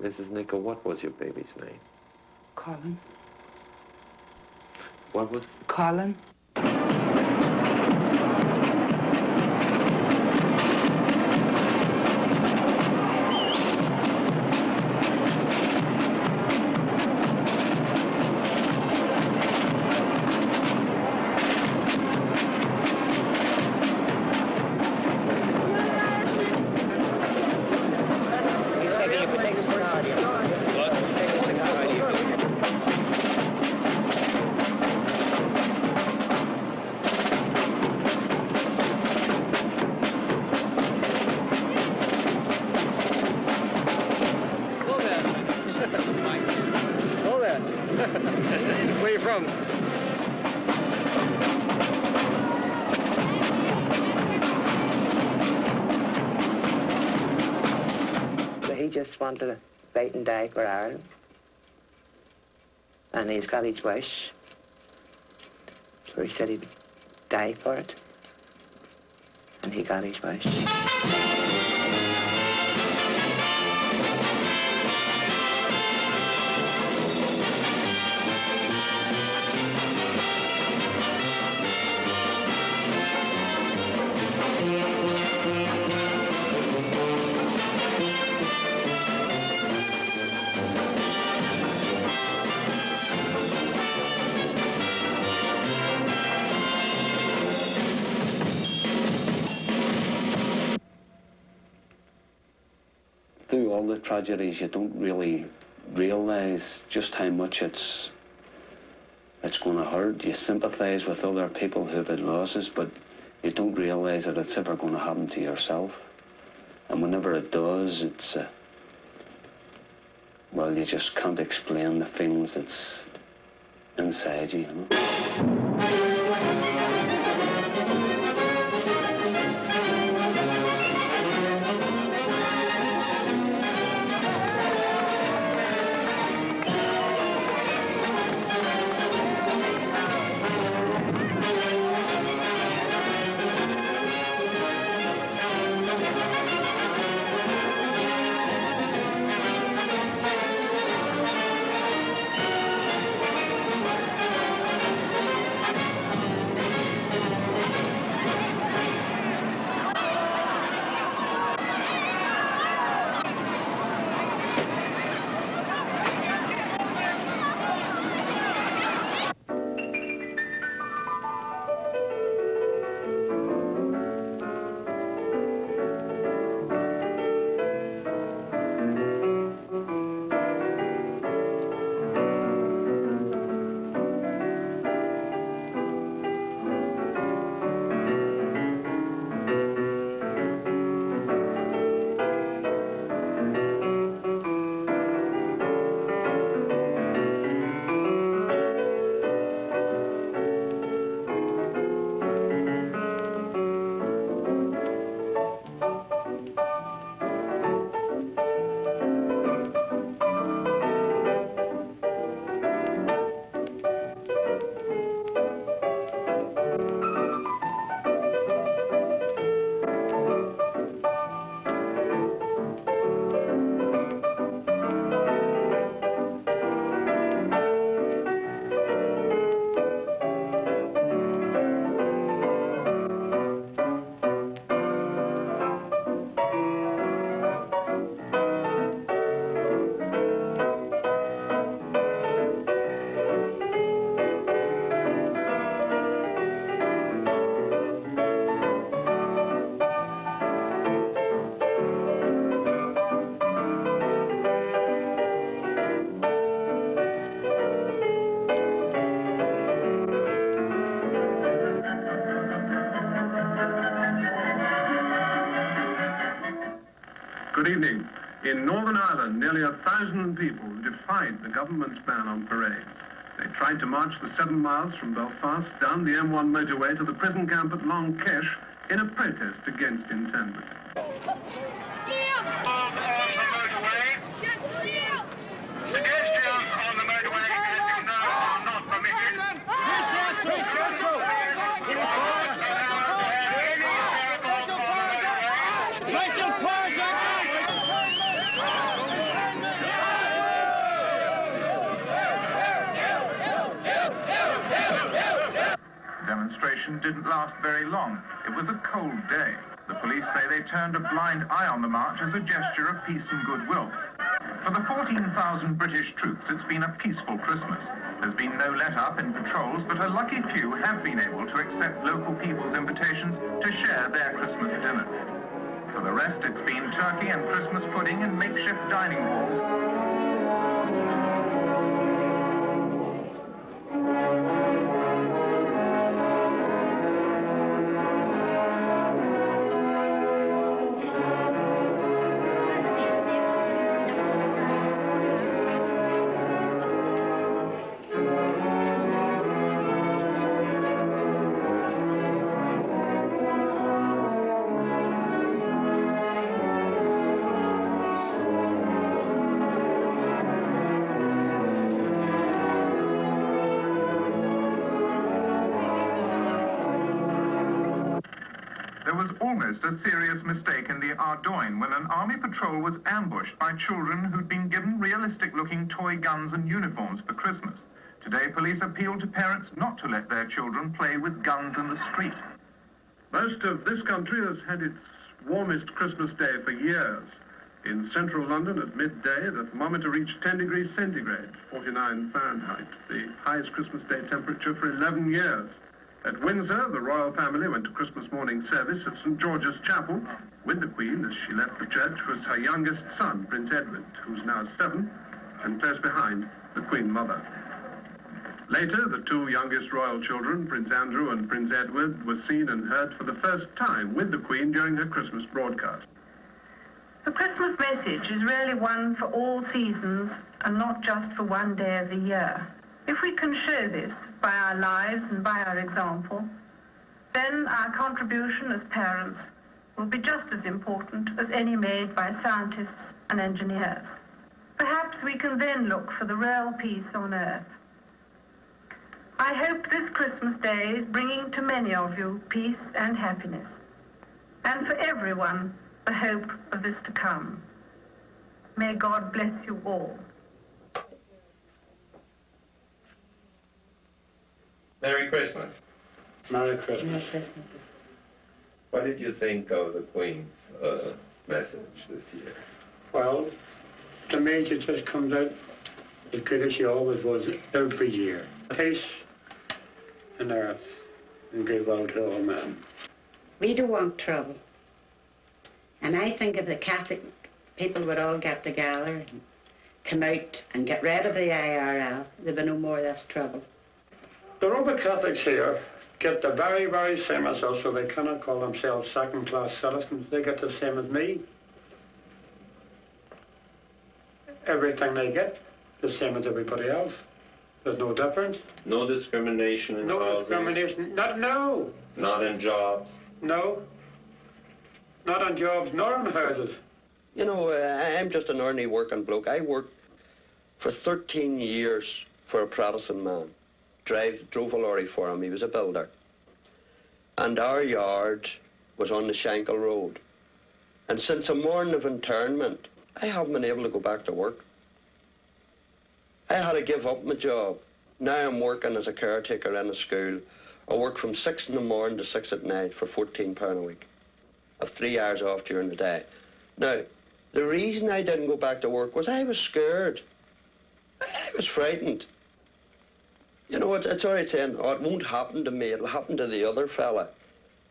Mrs. Nichol, what was your baby's name? Colin. What was... Colin. Where are you from? So he just wanted to fight and die for Ireland. And he's got his wish. So he said he'd die for it. And he got his wish. Through all the tragedies, you don't really realise just how much it's going to hurt. You sympathise with other people who've had losses, but you don't realise that it's ever going to happen to yourself. And whenever it does, it's, well, you just can't explain the feelings that's inside you, you know. Good evening. In Northern Ireland, nearly 1,000 people defied the government's ban on parades. They tried to march the 7 miles from Belfast down the M1 motorway to the prison camp at Long Kesh in a protest against internment. Pedestrians on the motorway, as you know, are not permitted. demonstration didn't last very long. It was a cold day. The police say they turned a blind eye on the march as a gesture of peace and goodwill. For the 14,000 British troops, it's been a peaceful Christmas. There's been no let-up in patrols, but a lucky few have been able to accept local people's invitations to share their Christmas dinners. For the rest, it's been turkey and Christmas pudding in makeshift dining halls. There was almost a serious mistake in the Ardoyne when an army patrol was ambushed by children who'd been given realistic-looking toy guns and uniforms for Christmas. Today, police appealed to parents not to let their children play with guns in the street. Most of this country has had its warmest Christmas day for years. In central London at midday, the thermometer reached 10 degrees centigrade, 49 Fahrenheit, the highest Christmas day temperature for 11 years. At Windsor, the royal family went to Christmas morning service at St. George's Chapel. With the Queen, as she left the church, was her youngest son, Prince Edward, who's now 7, and close behind, the Queen Mother. Later, the two youngest royal children, Prince Andrew and Prince Edward, were seen and heard for the first time with the Queen during her Christmas broadcast. The Christmas message is really one for all seasons and not just for one day of the year. If we can show this by our lives and by our example, then our contribution as parents will be just as important as any made by scientists and engineers. Perhaps we can then look for the real peace on earth. I hope this Christmas day is bringing to many of you peace and happiness, and for everyone the hope of this to come. May God bless you all. Merry Christmas. Merry Christmas. Merry Christmas. What did you think of the Queen's message this year? Well, to me it just comes out as good as she always was every year. Peace on earth and goodwill to all men. We don't want trouble. And I think if the Catholic people would all get together and come out and get rid of the IRL, there'd be no more of this trouble. The Roman Catholics here get the very, very same as us, so they cannot call themselves second-class citizens. They get the same as me. Everything they get, the same as everybody else. There's no difference. No discrimination in No housing? discrimination. No. Not in jobs? No. Not on jobs, nor on houses. You know, I'm just an ordinary working bloke. I worked for 13 years for a Protestant man. Drove a lorry for him. He was a builder. And our yard was on the Shankill Road. And since the morning of internment, I haven't been able to go back to work. I had to give up my job. Now I'm working as a caretaker in a school. I work from 6 in the morning to 6 at night for £14 a week. I have 3 hours off during the day. Now, the reason I didn't go back to work was I was scared. I was frightened. You know, it's all right saying, oh, it won't happen to me, it'll happen to the other fella.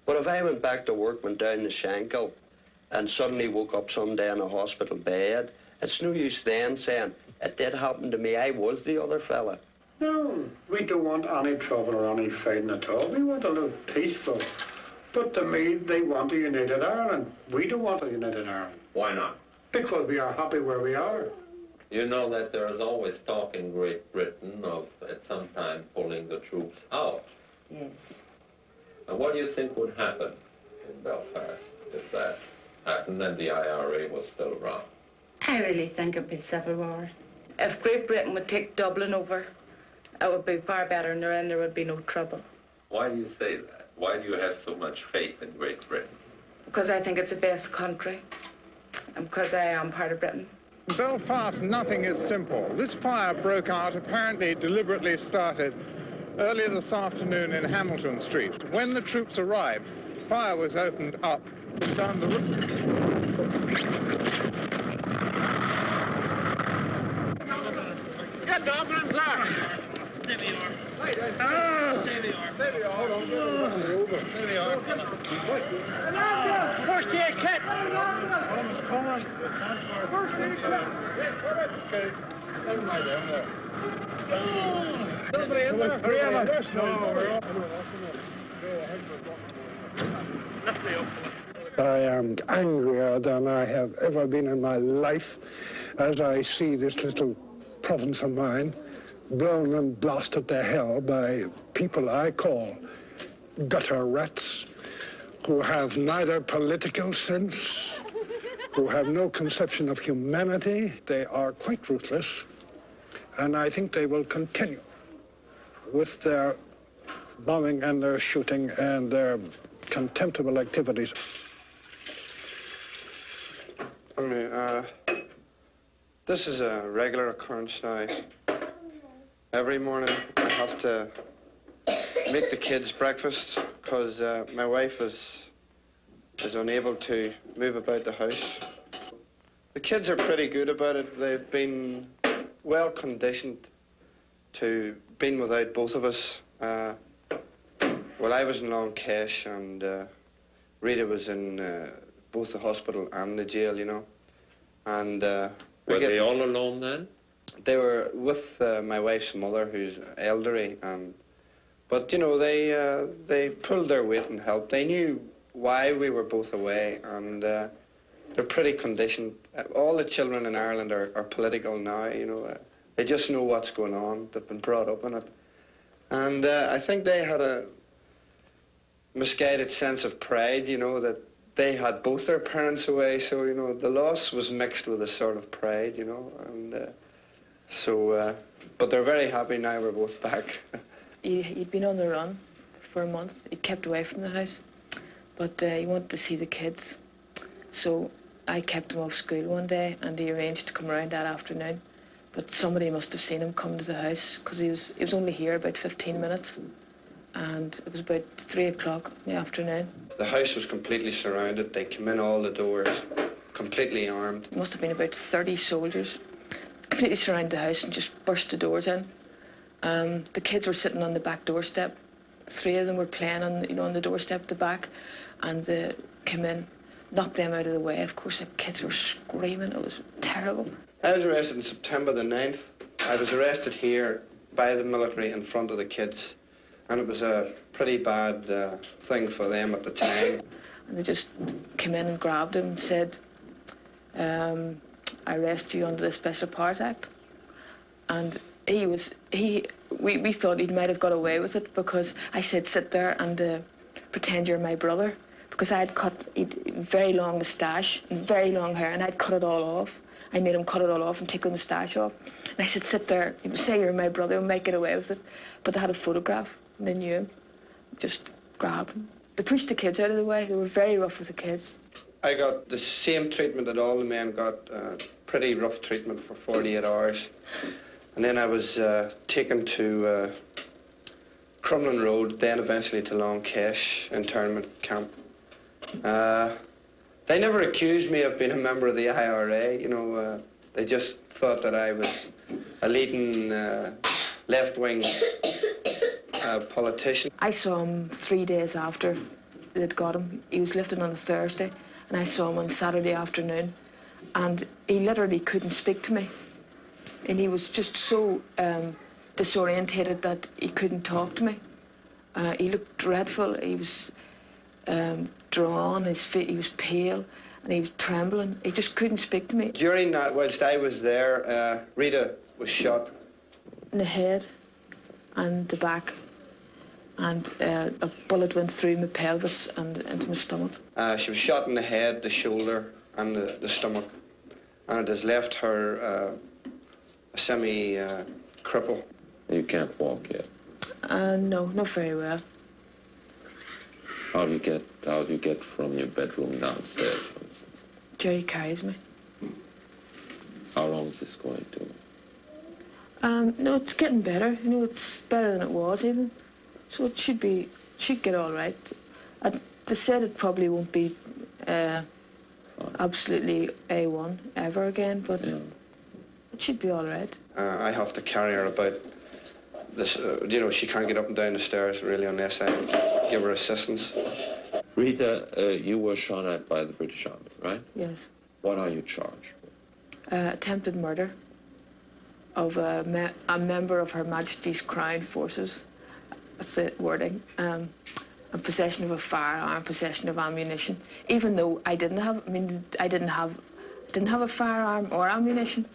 But if I went back to work, went down the Shankill, and suddenly woke up someday in a hospital bed, it's no use then saying, it did happen to me, I was the other fella. No, we don't want any trouble or any fighting at all. We want to live peaceful. But to me, they want a united Ireland. We don't want a united Ireland. Why not? Because we are happy where we are. You know that there is always talk in Great Britain of, at some time, pulling the troops out. Yes. And what do you think would happen in Belfast if that happened and the IRA was still around? I really think it'd be civil war. If Great Britain would take Dublin over, it would be far better and there would be no trouble. Why do you say that? Why do you have so much faith in Great Britain? Because I think it's the best country, and because I am part of Britain. In Belfast, nothing is simple. This fire broke out, apparently deliberately started, Earlier this afternoon in Hamilton Street, when the troops arrived, fire was opened up down the road. Get Dublin, sir! There we are. There we are. There we are. Hold on. There we are. First aid kit! Come on. First aid kit! Okay. Never mind there. Nobody in there? Three of us. No, we're up. I am angrier than I have ever been in my life as I see this little province of mine blown and blasted to hell by people I call gutter rats who have neither political sense, who have no conception of humanity. They are quite ruthless, and I think they will continue with their bombing and their shooting and their contemptible activities. I mean, this is a regular occurrence now. Every morning I have to make the kids breakfast because my wife is unable to move about the house. The kids are pretty good about it. They've been well conditioned to being without both of us. Well, I was in Long Kesh and Rita was in both the hospital and the jail, you know. And were they all alone then? They were with my wife's mother, who's elderly, but you know they pulled their weight and helped. They knew why we were both away, and they're pretty conditioned. All the children in Ireland are political now, you know. They just know what's going on. They've been brought up in it, and I think they had a misguided sense of pride, you know, that they had both their parents away, so, you know, the loss was mixed with a sort of pride, you know, and but they're very happy now we're both back. He'd been on the run for a month. He kept away from the house, but he wanted to see the kids. So I kept him off school one day, and he arranged to come around that afternoon. But somebody must have seen him come to the house, because he was only here about 15 minutes, and it was about 3 o'clock in the afternoon. The house was completely surrounded. They came in all the doors, completely armed. It must have been about 30 soldiers, completely surrounded the house and just burst the doors in. The kids were sitting on the back doorstep. 3 of them were playing on the doorstep at the back, and they came in, knocked them out of the way. Of course, the kids were screaming. It was terrible. I was arrested on September the 9th. I was arrested here by the military in front of the kids, and it was a pretty bad thing for them at the time. And they just came in and grabbed him and said, I arrest you under the Special Powers Act. And we thought he might have got away with it, because I said, sit there and pretend you're my brother, because I had cut very long moustache and very long hair, and I'd cut it all off. I made him cut it all off and take the moustache off. And I said, sit there, say you're my brother, we might get away with it. But they had a photograph, and they knew him. Just grabbed him. They pushed the kids out of the way. They were very rough with the kids. I got the same treatment that all the men got, pretty rough treatment for 48 hours. And then I was taken to Crumlin Road, then eventually to Long Kesh internment camp. They never accused me of being a member of the IRA, you know. They just thought that I was a leading left-wing politician. I saw him 3 days after they'd got him. He was lifted on a Thursday, and I saw him on Saturday afternoon, and he literally couldn't speak to me. And he was just so disorientated that he couldn't talk to me. He looked dreadful. He was drawn, his feet, he was pale, and he was trembling. He just couldn't speak to me. During that, whilst I was there, Rita was shot. In the head and the back, and a bullet went through my pelvis and into my stomach. She was shot in the head, the shoulder, and the stomach, and it has left her a semi-cripple. You can't walk yet? No, not very well. How do you get from your bedroom downstairs, for instance? Jerry carries me. How long is this going No, it's getting better. You know, it's better than it was even. So it should get all right. They said it probably won't be absolutely A1 ever again, but it should be all right. I have to carry her about. This, you know, she can't get up and down the stairs really unless I give her assistance. Rita, you were shot at by the British Army, right? Yes. What are you charged with? Attempted murder of a member of Her Majesty's Crown Forces. That's the wording. And possession of a firearm, possession of ammunition. Even though I didn't have a firearm or ammunition,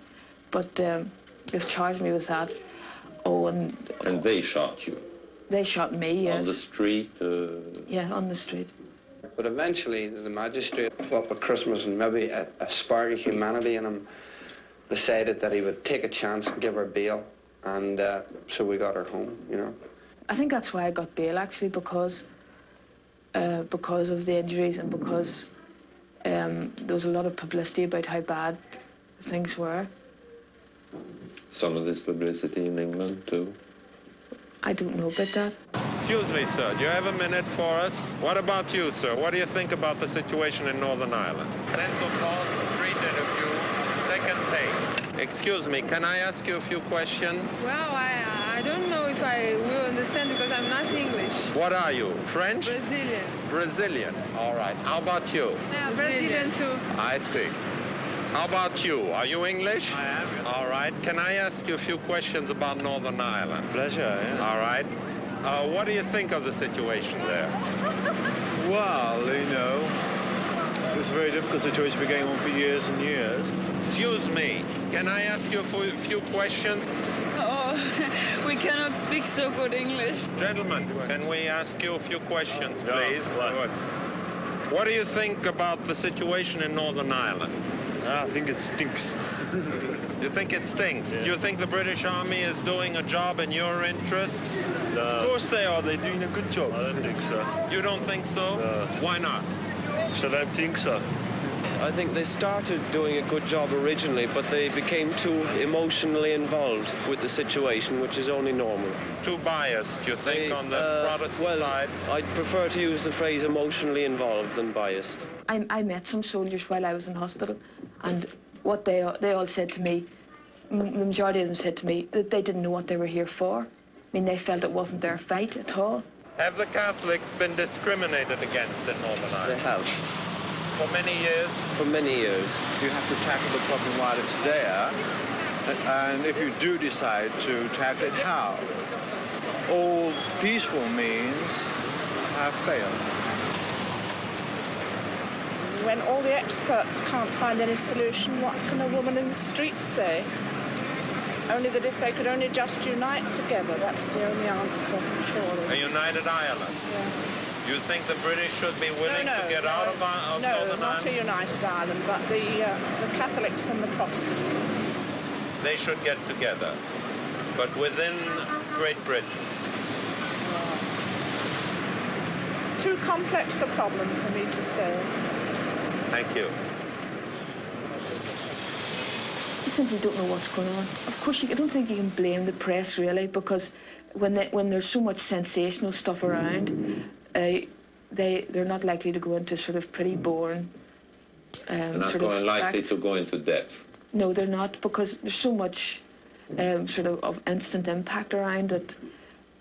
but they've charged me with that. Oh, and they shot you? They shot me, yes. On the street? Yeah, on the street. But eventually, the magistrate, up at Christmas, and maybe a spark of humanity in him, decided that he would take a chance and give her bail, and so we got her home, you know. I think that's why I got bail, actually, because of the injuries and because there was a lot of publicity about how bad things were. Some of this publicity in England, too? I don't know about that. Excuse me, sir. Do you have a minute for us? What about you, sir? What do you think about the situation in Northern Ireland? Sense of loss, street interview, second take. Excuse me, can I ask you a few questions? Well, I don't know if I will understand because I'm not English. What are you? French? Brazilian. Brazilian. All right. How about you? Yeah, Brazilian too. I see. How about you? Are you English? I am. Yeah. All right. Can I ask you a few questions about Northern Ireland? Pleasure, yeah. All right. What do you think of the situation there? Well, you know, it's a very difficult situation been going on for years and years. Excuse me. Can I ask you a few questions? Oh, we cannot speak so good English. Gentlemen, can we ask you a few questions, please? Yeah, what do you think about the situation in Northern Ireland? I think it stinks. You think it stinks? Yeah. Do you think the British Army is doing a job in your interests? No. Of course they are. They're doing a good job. I don't think so. You don't think so? No. Why not? So I don't think so. I think they started doing a good job originally, but they became too emotionally involved with the situation, which is only normal. Too biased, you think, on the Protestant side? I'd prefer to use the phrase emotionally involved than biased. I met some soldiers while I was in hospital, and what they all said to me, the majority of them said to me that they didn't know what they were here for. I mean, they felt it wasn't their fight at all. Have the Catholics been discriminated against in Northern Ireland? They have. For many years? For many years. You have to tackle the problem while it's there, and if you do decide to tackle it, how? All peaceful means have failed. When all the experts can't find any solution, what can a woman in the street say? Only that if they could only just unite together, that's the only answer, surely. A united Ireland? Yes. You think the British should be willing to get out of Northern Ireland? No, not a united Ireland, but the Catholics and the Protestants. They should get together, but within Great Britain. It's too complex a problem for me to say. Thank you. I simply don't know what's going on. Of course, I don't think you can blame the press, really, because when there's so much sensational stuff around, they're not likely to go into sort of pretty boring They're not likely to go into depth. No, they're not, because there's so much sort of instant impact around that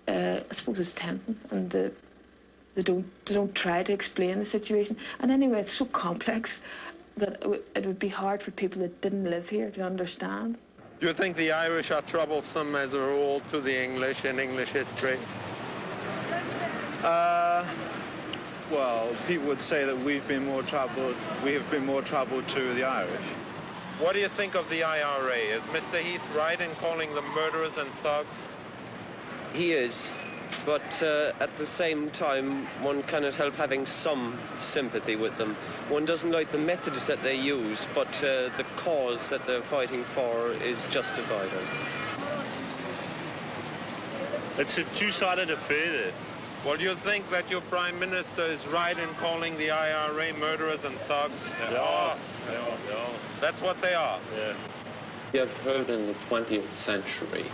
I suppose it's tempting, and they don't try to explain the situation. And anyway, it's so complex that it would be hard for people that didn't live here to understand. Do you think the Irish are troublesome as a rule to the English in English history? Well, people would say that we have been more trouble to the Irish. What do you think of the IRA? Is Mr. Heath right in calling them murderers and thugs? He is, but at the same time, one cannot help having some sympathy with them. One doesn't like the methods that they use, but the cause that they're fighting for is justified. It's a two-sided affair. Well, do you think that your Prime Minister is right in calling the IRA murderers and thugs? They are. That's what they are? Yeah. You have heard in the 20th century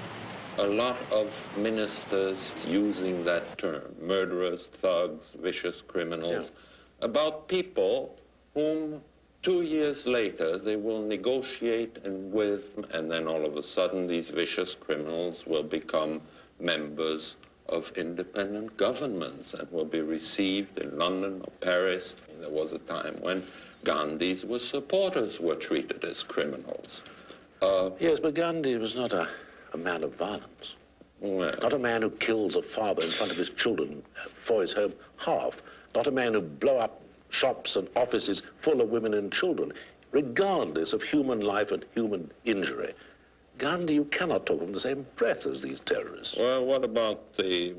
a lot of ministers using that term, murderers, thugs, vicious criminals, about people whom 2 years later they will negotiate with, and then all of a sudden these vicious criminals will become members of independent governments and will be received in London or Paris. There was a time when Gandhi's supporters were treated as criminals. Yes, but Gandhi was not a man of violence. Well, not a man who kills a father in front of his children for his home hearth. Not a man who blow up shops and offices full of women and children, regardless of human life and human injury. Gandhi, you cannot talk in the same breath as these terrorists. Well, what about the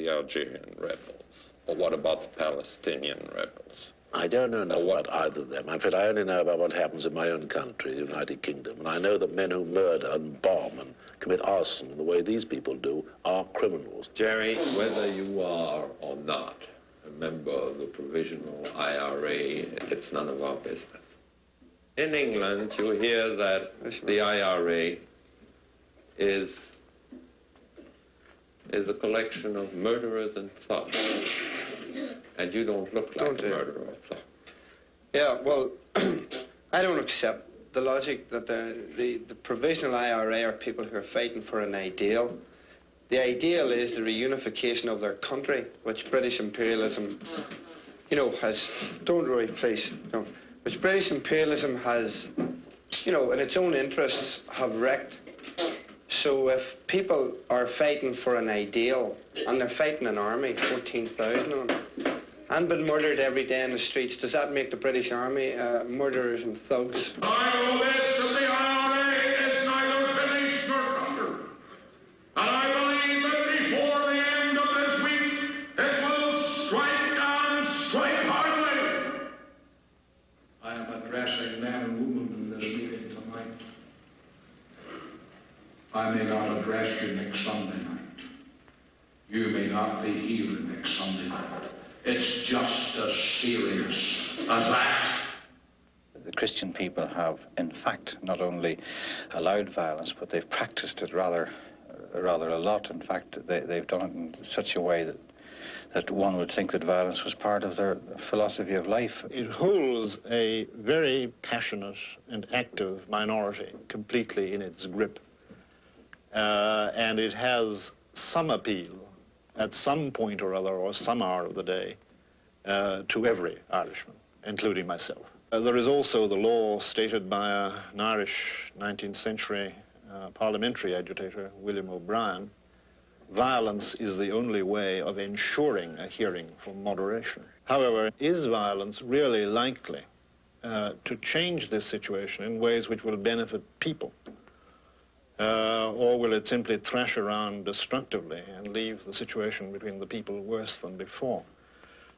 Algerian rebels? Or what about the Palestinian rebels? I don't know about either of them. In fact, I only know about what happens in my own country, the United Kingdom. And I know that men who murder and bomb and commit arson in the way these people do are criminals. Jerry, whether you are or not a member of the provisional IRA, it's none of our business. In England, you hear that the IRA is a collection of murderers and thugs. And you don't look like a murderer or thug. Yeah, well, I don't accept the logic that the provisional IRA are people who are fighting for an ideal. The ideal is the reunification of their country, which British imperialism, has... Don't worry, please. No. Which British imperialism has, in its own interests, have wrecked. So if people are fighting for an ideal, and they're fighting an army, 14,000 of them, and been murdered every day in the streets, does that make the British Army murderers and thugs? I know this, that the IRA is neither finished nor conquered. And I believe that before the end of this week, it will strike and strike hardly. I am addressing men and women in this meeting tonight. I may not address you next Sunday night. You may not be here next Sunday night. It's just as serious as that. The Christian people have, in fact, not only allowed violence, but they've practiced it rather a lot. In fact, they've done it in such a way that one would think that violence was part of their philosophy of life. It holds a very passionate and active minority completely in its grip. And it has some appeal at some point or other, or some hour of the day, to every Irishman, including myself. There is also the law stated by an Irish 19th century parliamentary agitator, William O'Brien: violence is the only way of ensuring a hearing from moderation. However, is violence really likely to change this situation in ways which will benefit people? Or will it simply thrash around destructively and leave the situation between the people worse than before?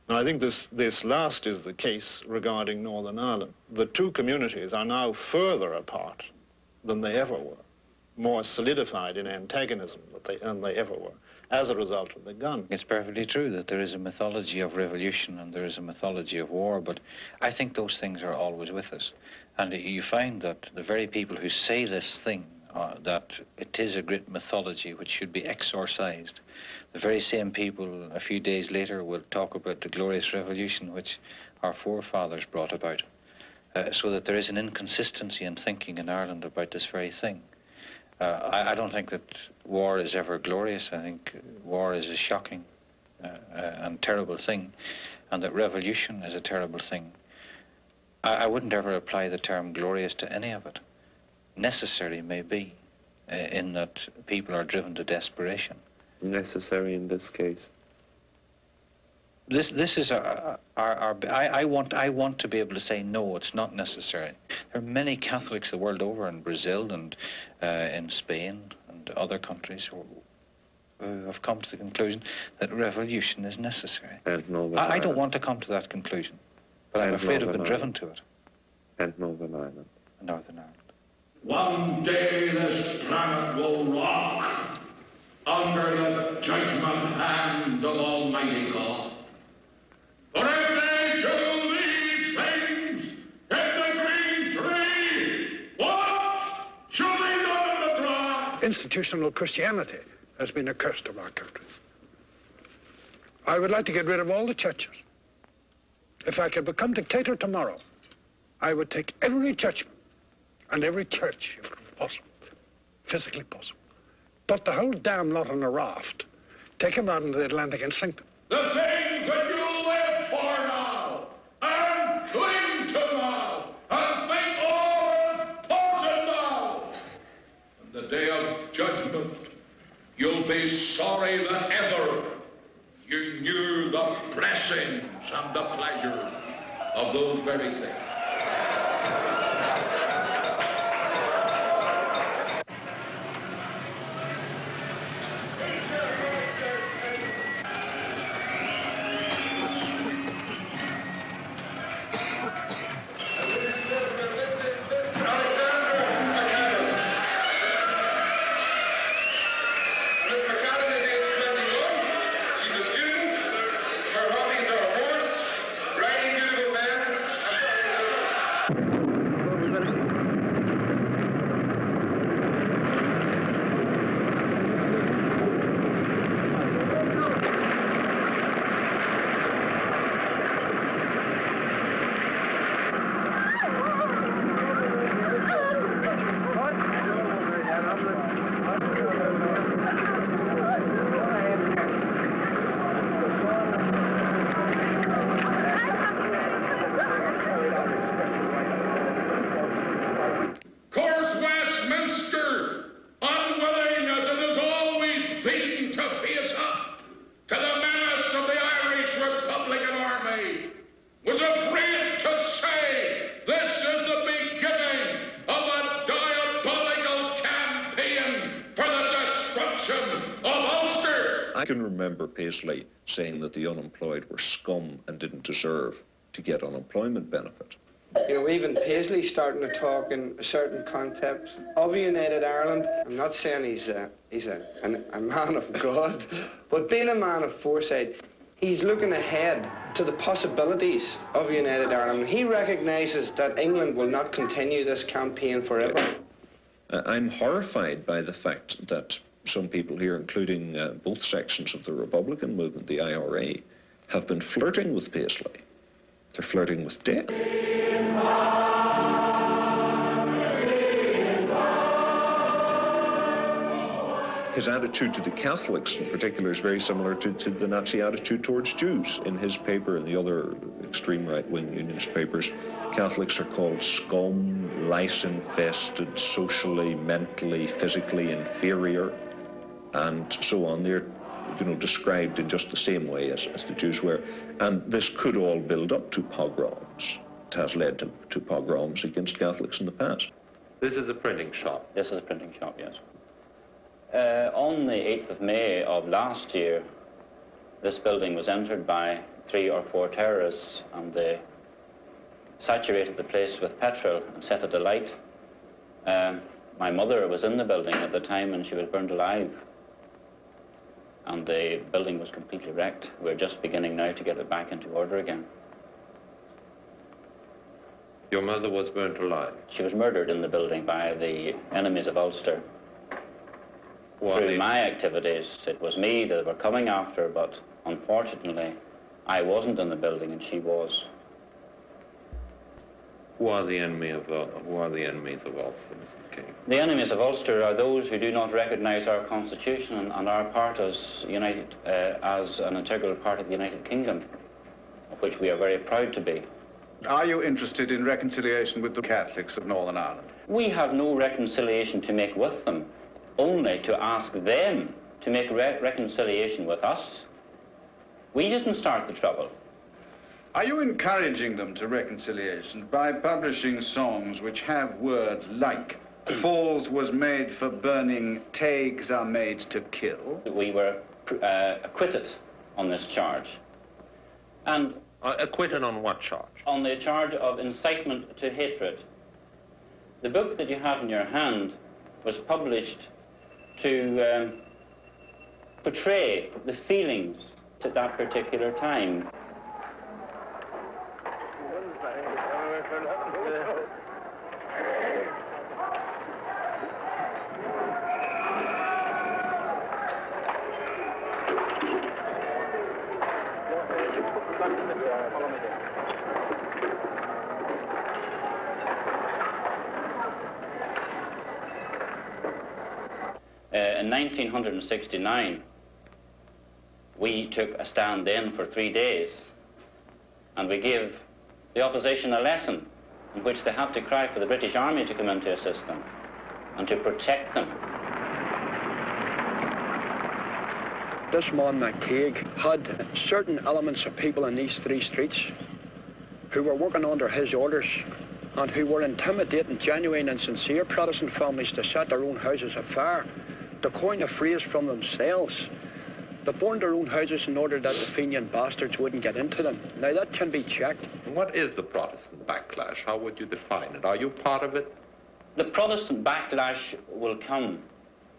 Now, I think this last is the case regarding Northern Ireland. The two communities are now further apart than they ever were, more solidified in antagonism than they ever were, as a result of the gun. It's perfectly true that there is a mythology of revolution and there is a mythology of war, but I think those things are always with us. And you find that the very people who say this thing, that it is a great mythology which should be exorcised, the very same people a few days later will talk about the glorious revolution which our forefathers brought about. So that there is an inconsistency in thinking in Ireland about this very thing. I don't think that war is ever glorious. I think war is a shocking and terrible thing, and that revolution is a terrible thing. I wouldn't ever apply the term glorious to any of it. Necessary may be, in that people are driven to desperation. Necessary in this case? This is I want to be able to say no, it's not necessary. There are many Catholics the world over, in Brazil and in Spain and other countries, who have come to the conclusion that revolution is necessary. And Northern I don't Ireland. want to come to that conclusion, but I'm And afraid I've Northern been driven Ireland. to it. And Northern Ireland. Northern Ireland. One day this planet will rock under the judgment hand of Almighty God. But if they do these things in the green tree, what institutional Christianity has been a curse to our country. I would like to get rid of all the churches. If I could become dictator tomorrow, I would take every churchman and every church, if possible, physically possible, put the whole damn lot on a raft, take them out into the Atlantic and sink them. The things that you live for now, and cling to now, and think all important now. On the day of judgment, you'll be sorry that ever you knew the blessings and the pleasures of those very things. I can remember Paisley saying that the unemployed were scum and didn't deserve to get unemployment benefit. You know, even Paisley starting to talk in certain concepts of United Ireland. I'm not saying he's a man of God, but being a man of foresight, he's looking ahead to the possibilities of United Ireland. He recognises that England will not continue this campaign forever. I'm horrified by the fact that some people here, including both sections of the Republican movement, the IRA, have been flirting with Paisley. They're flirting with death. His attitude to the Catholics in particular is very similar to the Nazi attitude towards Jews. In his paper and the other extreme right-wing unionist papers, Catholics are called scum, lice-infested, socially, mentally, physically inferior, and so on. They're, you know, described in just the same way as the Jews were. And this could all build up to pogroms. It has led to pogroms against Catholics in the past. This is a printing shop. This is a printing shop, yes. On the 8th of May of last year, this building was entered by 3 or 4 terrorists, and they saturated the place with petrol and set it alight. My mother was in the building at the time, and she was burned alive. And the building was completely wrecked. We're just beginning now to get it back into order again. Your mother was burnt alive? She was murdered in the building by the enemies of Ulster. Through my activities, it was me that were coming after, but unfortunately, I wasn't in the building and she was. Who are the enemies of Ulster? The enemies of Ulster are those who do not recognise our constitution and our part as united, as an integral part of the United Kingdom, of which we are very proud to be. Are you interested in reconciliation with the Catholics of Northern Ireland? We have no reconciliation to make with them, only to ask them to make reconciliation with us. We didn't start the trouble. Are you encouraging them to reconciliation by publishing songs which have words like "Falls was made for burning, tags are made to kill"? We were acquitted on this charge. And acquitted on what charge? On the charge of incitement to hatred. The book that you have in your hand was published to portray the feelings at that particular time. In 1969, we took a stand then for 3 days, and we gave the opposition a lesson in which they had to cry for the British Army to come in to assist them and to protect them. This man McTague had certain elements of people in these 3 streets who were working under his orders and who were intimidating genuine and sincere Protestant families to set their own houses afire, to coin a phrase from themselves. They burned their own houses in order that the Fenian bastards wouldn't get into them. Now that can be checked. What is the Protestant backlash? How would you define it? Are you part of it? The Protestant backlash will come,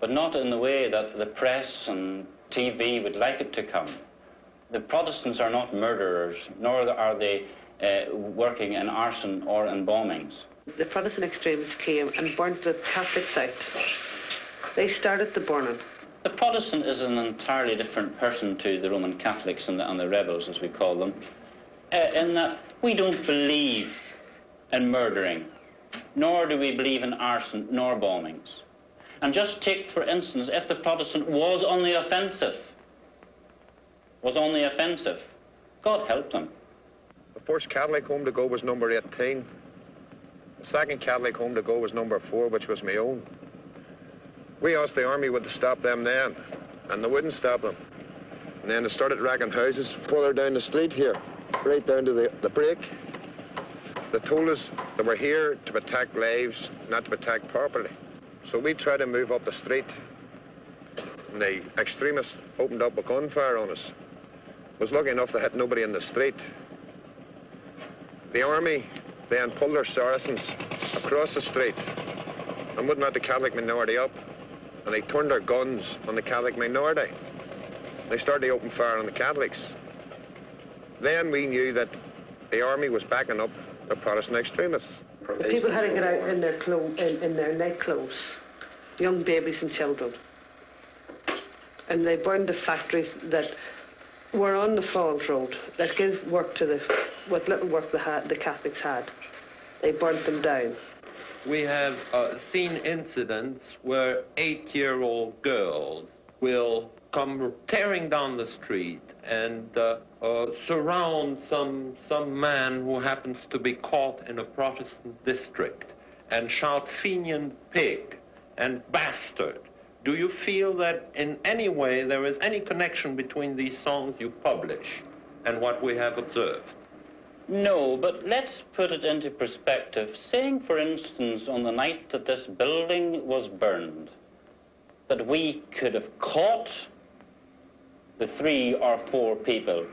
but not in the way that the press and TV would like it to come. The Protestants are not murderers, nor are they working in arson or in bombings. The Protestant extremists came and burnt the Catholics out. They started the burning. The Protestant is an entirely different person to the Roman Catholics and the rebels, as we call them, in that we don't believe in murdering, nor do we believe in arson, nor bombings. And just take, for instance, if the Protestant was on the offensive, God help them. The first Catholic home to go was number 18. The second Catholic home to go was number 4, which was my own. We asked the army would they stop them then, and they wouldn't stop them. And then they started wrecking houses further down the street here, right down to the break. They told us they were here to protect lives, not to protect property. So we tried to move up the street, and the extremists opened up a gunfire on us. Was lucky enough to hit nobody in the street. The army then pulled their Saracens across the street and wouldn't let the Catholic minority up, and they turned their guns on the Catholic minority. They started to open fire on the Catholics. Then we knew that the army was backing up the Protestant extremists. People had to get out in their night clothes, young babies and children. And they burned the factories that were on the Falls Road, that gave work to what little work the Catholics had. They burnt them down. We have seen incidents where 8-year-old girls will come tearing down the street and surround some man who happens to be caught in a Protestant district and shout Fenian pig and bastard. Do you feel that in any way there is any connection between these songs you publish and what we have observed? No, but let's put it into perspective. Saying, for instance, on the night that this building was burned, that we could have caught the 3 or 4 people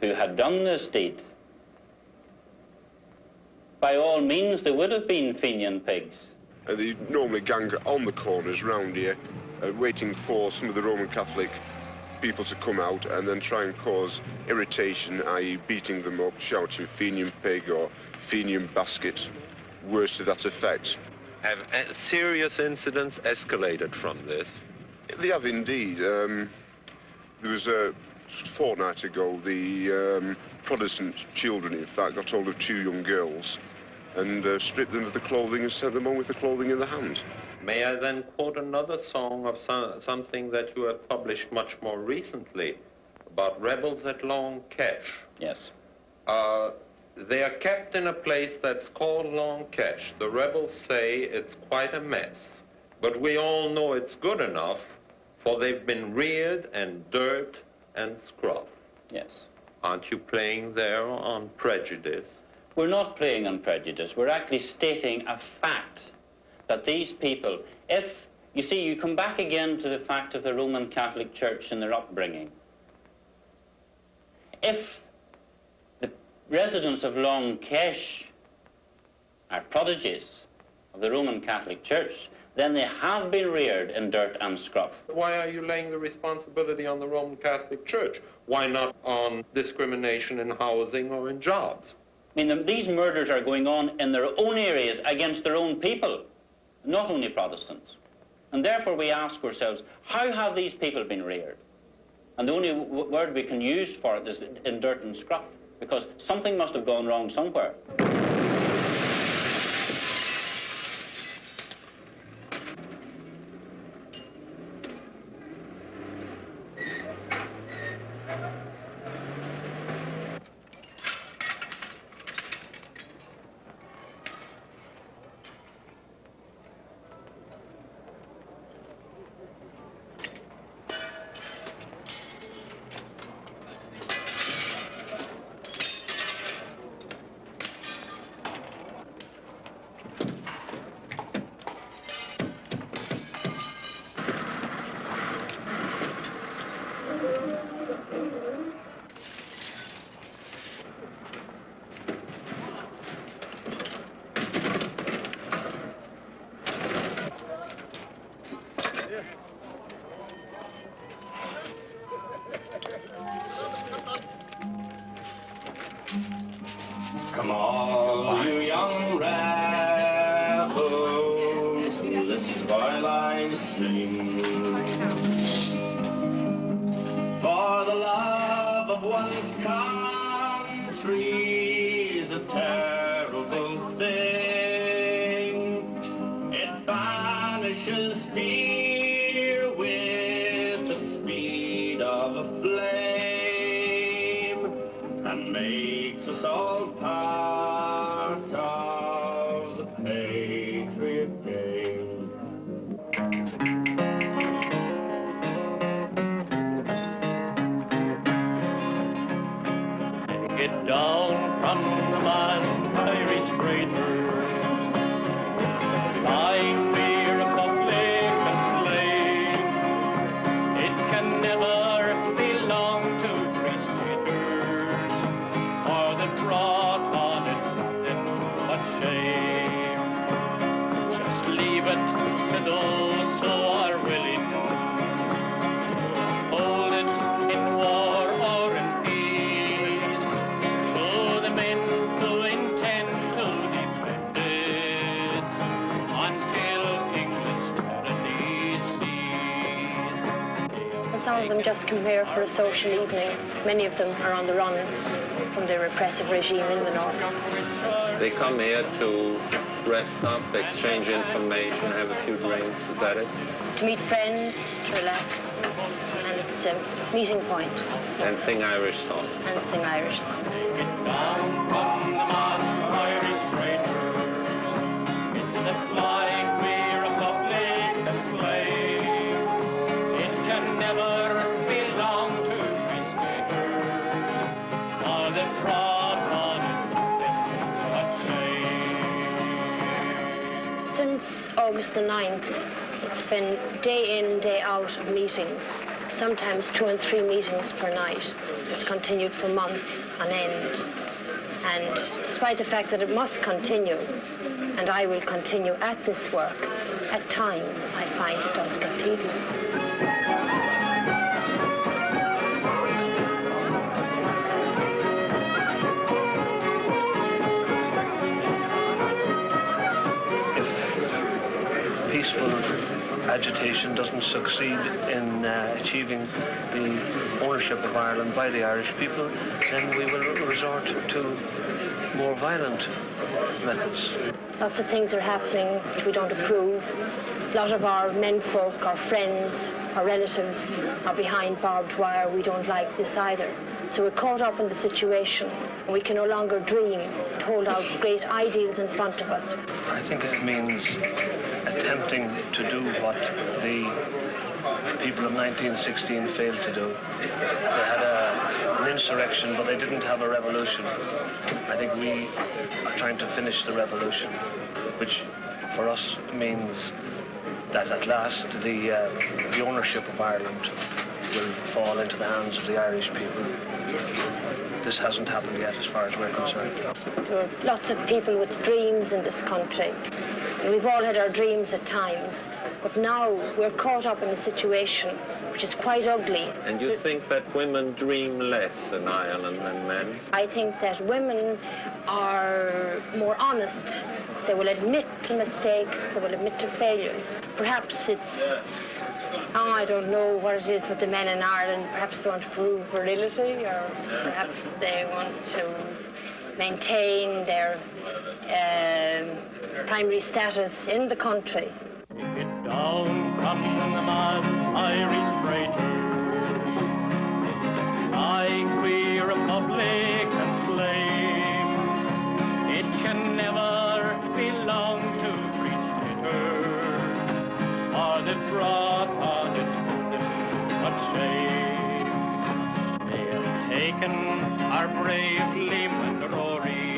who had done this deed. By all means, there would have been Fenian pigs. They normally gang on the corners round here, waiting for some of the Roman Catholic people to come out and then try and cause irritation, i.e. beating them up, shouting Fenian pig or Fenian basket, words to that effect. Have serious incidents escalated from this? They have indeed. There was a fortnight ago, the Protestant children, in fact, got hold of 2 young girls and stripped them of the clothing and sent them home with the clothing in the hand. May I then quote another song of something that you have published much more recently about rebels at Long Kesh? Yes. They are kept in a place that's called Long Kesh. The rebels say it's quite a mess, but we all know it's good enough, for they've been reared in dirt and scruff. Yes. Aren't you playing there on prejudice? We're not playing on prejudice. We're actually stating a fact that these people, if, you see, you come back again to the fact of the Roman Catholic Church and their upbringing. If the residents of Long Kesh are prodigies of the Roman Catholic Church, then they have been reared in dirt and scruff. Why are you laying the responsibility on the Roman Catholic Church? Why not on discrimination in housing or in jobs? I mean, these murders are going on in their own areas against their own people, not only Protestants. And therefore we ask ourselves, how have these people been reared? And the only word we can use for it is in dirt and scruff, because something must have gone wrong somewhere. sing. For the love of one's country is a terrible thing. It banishes fear with the speed of a flame and makes us all part of the patriot game. Get down from the mast, Irish traitors. It's the flag we republic and slave. It can never belong to free staters, for they've brought on it nothing but shame. Just leave it to those who are willing to hold it in war or in peace, to the men who intend to defend it until England's tyranny cease. And some of them just come here for a social evening. Many of them are on the run from the repressive regime in the north. They come here to rest up, exchange information, have a few drinks. Is that it? To meet friends, to relax, and it's a meeting point. And sing Irish songs. And sing Irish songs. Down from the mast, Irish traitors. It's the flag we republic and slave. It can never belong to free staters, for they've brought on it nothing but shame. Since August the 9th, it's been day in, day out of meetings, sometimes 2 and 3 meetings per night. It's continued for months on end. And despite the fact that it must continue, and I will continue at this work, at times I find it does get tedious. Peaceful agitation doesn't succeed in achieving the ownership of Ireland by the Irish people, then we will resort to more violent methods. Lots of things are happening which we don't approve. A lot of our menfolk, our friends, our relatives are behind barbed wire. We don't like this either. So we're caught up in the situation. We can no longer dream to hold out great ideals in front of us. I think it means attempting to do what the people of 1916 failed to do. They had an insurrection, but they didn't have a revolution. I think we are trying to finish the revolution, which for us means that at last the ownership of Ireland will fall into the hands of the Irish people. This hasn't happened yet as far as we're concerned. There are lots of people with dreams in this country. We've all had our dreams at times, but now we're caught up in a situation which is quite ugly. And you think that women dream less in Ireland than men? I think that women are more honest. They will admit to mistakes, they will admit to failures. Perhaps it's, I don't know what it is with the men in Ireland. Perhaps they want to prove virility, or perhaps they want to maintain their primary status in the country. Down from the mast, Irish traitors. Like we republic and slave, it can never belong to free staters, for they've brought on it nothing but shame. They have taken our brave Leman Rory.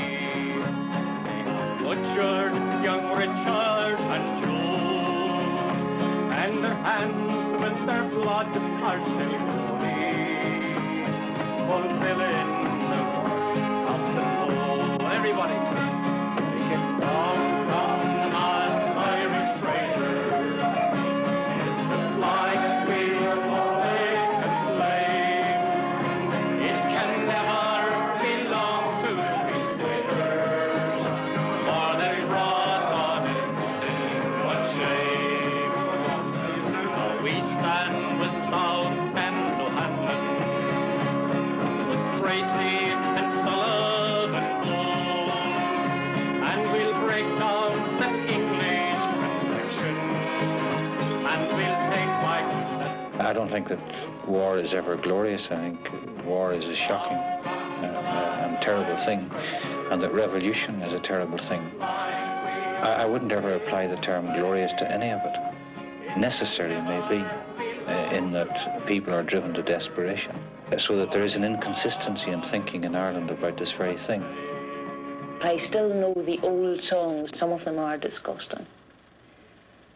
They have butchered young Richard and Joe, and their hands with their blood are still holy, fulfilling the work of the foe. Everybody, take it down from the mast, Irish traitors. It's the flag we republic and slave. It can never belong to free staters, for they brought on it nothing but shame. I don't think that war is ever glorious. I think war is a shocking and terrible thing, and that revolution is a terrible thing. I wouldn't ever apply the term glorious to any of it. Necessary may be, in that people are driven to desperation, so that there is an inconsistency in thinking in Ireland about this very thing. I still know the old songs. Some of them are disgusting.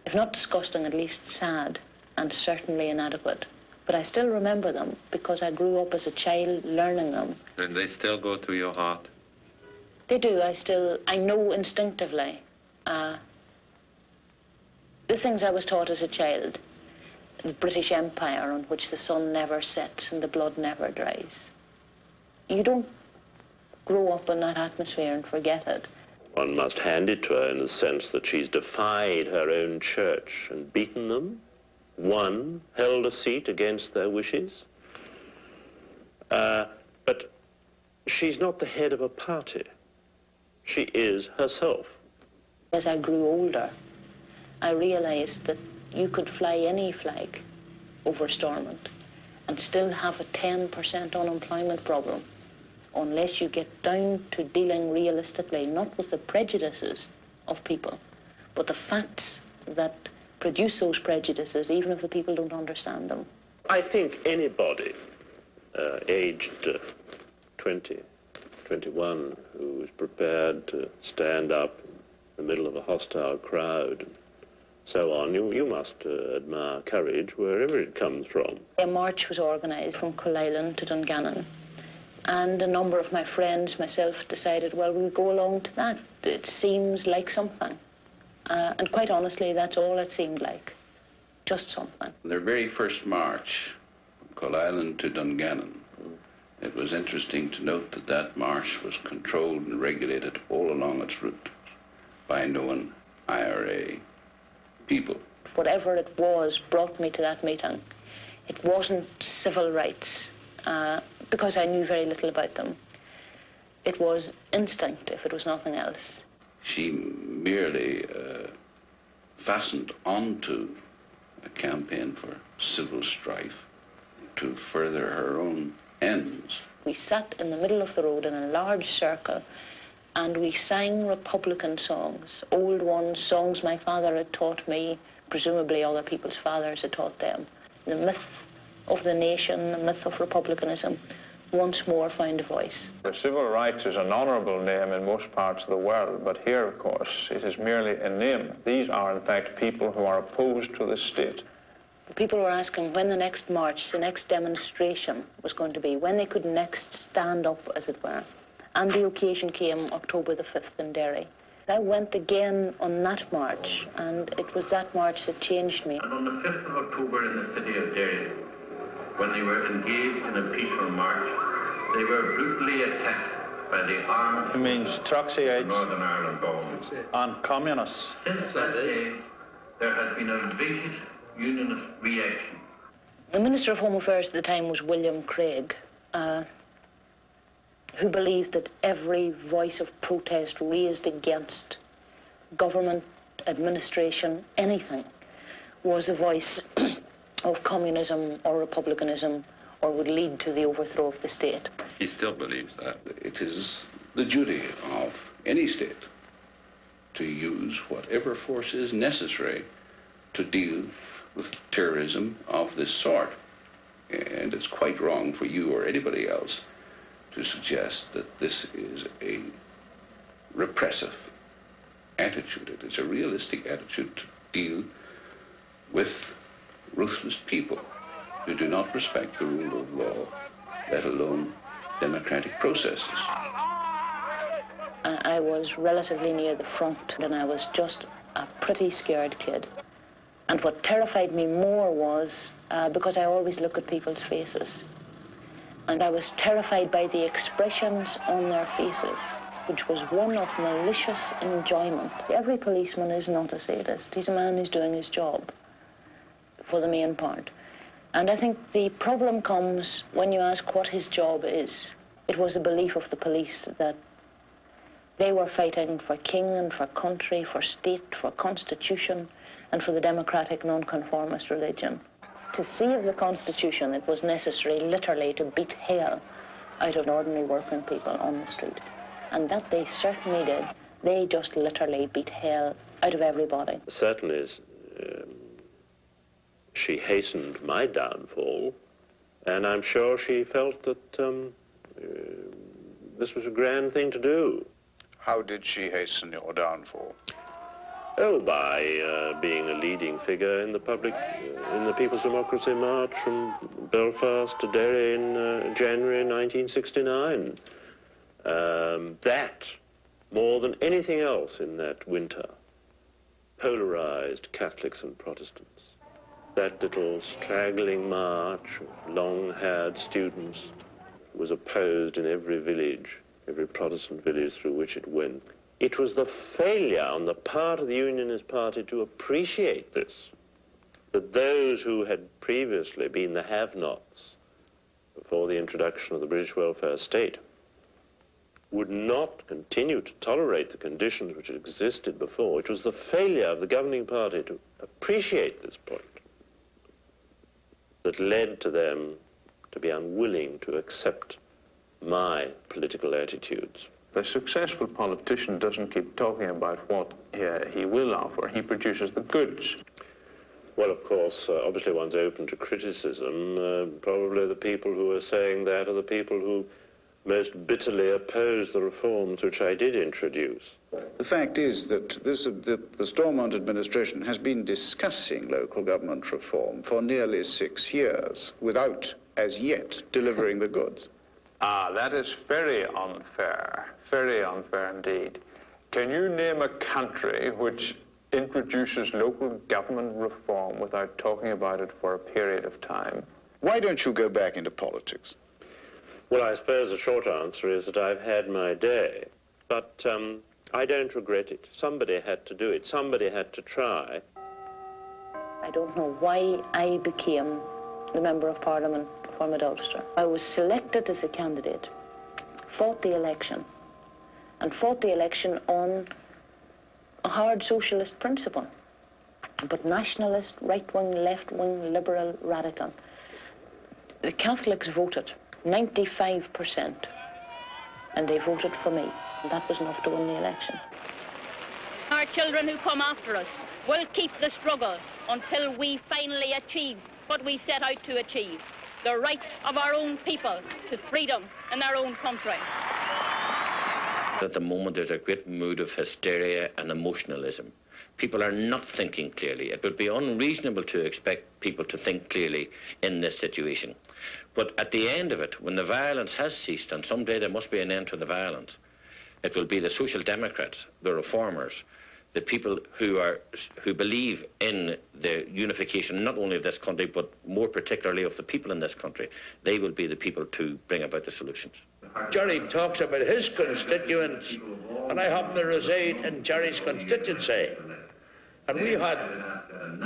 If not disgusting, at least sad, and certainly inadequate. But I still remember them because I grew up as a child learning them. And they still go to your heart? They do. I know instinctively. The things I was taught as a child, the British Empire on which the sun never sets and the blood never dries. You don't grow up in that atmosphere and forget it. One must hand it to her in the sense that she's defied her own church and beaten them, won, held a seat against their wishes. But she's not the head of a party. She is herself. As I grew older, I realized that you could fly any flag over Stormont and still have a 10% unemployment problem unless you get down to dealing realistically, not with the prejudices of people, but the facts that produce those prejudices, even if the people don't understand them. I think anybody aged 20, 21, who is prepared to stand up in the middle of a hostile crowd and so on, you must admire courage wherever it comes from. A march was organised from Cullelan to Dungannon, and a number of my friends, myself, decided, well, we'll go along to that. It seems like something. And quite honestly, that's all it seemed like. Just something. Their very first march, from Cullelan to Dungannon, it was interesting to note that that march was controlled and regulated all along its route by known IRA people. Whatever it was brought me to that meeting. It wasn't civil rights, because I knew very little about them. It was instinct, if it was nothing else. She merely fastened onto a campaign for civil strife to further her own ends. We sat in the middle of the road in a large circle and we sang Republican songs, old ones, songs my father had taught me, presumably other people's fathers had taught them. The myth of the nation, the myth of republicanism, once more found a voice. Civil rights is an honourable name in most parts of the world, but here, of course, it is merely a name. These are, in fact, people who are opposed to the state. People were asking when the next march, the next demonstration was going to be, when they could next stand up, as it were. And the occasion came October the 5th in Derry. I went again on that march, and it was that march that changed me. And on the 5th of October in the city of Derry, when they were engaged in a peaceful march, they were brutally attacked by the armed... It means Trotsyites Northern Ireland bombs. and communists. Since that day, there has been a vicious unionist reaction. The Minister of Home Affairs at the time was William Craig, who believed that every voice of protest raised against government, administration, anything, was a voice of communism or republicanism or would lead to the overthrow of the state. He still believes that. It is the duty of any state to use whatever force is necessary to deal with terrorism of this sort. And it's quite wrong for you or anybody else to suggest that this is a repressive attitude. It is a realistic attitude to deal with ruthless people who do not respect the rule of law, let alone democratic processes. I was relatively near the front, and I was just a pretty scared kid. And what terrified me more was, because I always look at people's faces, and I was terrified by the expressions on their faces, which was one of malicious enjoyment. Every policeman is not a sadist. He's a man who's doing his job, for the main part. And I think the problem comes when you ask what his job is. It was the belief of the police that they were fighting for king and for country, for state, for constitution, and for the democratic non-conformist religion. To save the Constitution, it was necessary literally to beat hell out of ordinary working people on the street. And that they certainly did. They just literally beat hell out of everybody. Certainly, she hastened my downfall, and I'm sure she felt that this was a grand thing to do. How did she hasten your downfall? Oh, by being a leading figure in the public, in the People's Democracy March from Belfast to Derry in January 1969. That, more than anything else in that winter, polarized Catholics and Protestants. That little straggling march of long-haired students was opposed in every village, every Protestant village through which it went. It was the failure on the part of the Unionist Party to appreciate this, that those who had previously been the have-nots before the introduction of the British welfare state would not continue to tolerate the conditions which had existed before. It was the failure of the governing party to appreciate this point that led to them to be unwilling to accept my political attitudes. The successful politician doesn't keep talking about what he will offer. He produces the goods. Well, of course, obviously one's open to criticism. Probably the people who are saying that are the people who most bitterly oppose the reforms which I did introduce. The fact is that the Stormont administration has been discussing local government reform for nearly 6 years without, as yet, delivering the goods. Ah, that is very unfair indeed. Can you name a country which introduces local government reform without talking about it for a period of time? Why don't you go back into politics? Well, I suppose the short answer is that I've had my day, but I don't regret it. Somebody had to do it. Somebody had to try. I don't know why I became the Member of Parliament for Mid Ulster. I was selected as a candidate, fought the election, and fought the election on a hard socialist principle, but nationalist, right-wing, left-wing, liberal, radical. The Catholics voted 95%, and they voted for me. And that was enough to win the election. Our children who come after us will keep the struggle until we finally achieve what we set out to achieve, the right of our own people to freedom in our own country. At the moment, there's a great mood of hysteria and emotionalism. People are not thinking clearly. It would be unreasonable to expect people to think clearly in this situation. But at the end of it, when the violence has ceased, and someday there must be an end to the violence, it will be the Social Democrats, the reformers, the people who believe in the unification not only of this country, but more particularly of the people in this country. They will be the people to bring about the solutions. Jerry talks about his constituents, and I happen to reside in Jerry's constituency. And we had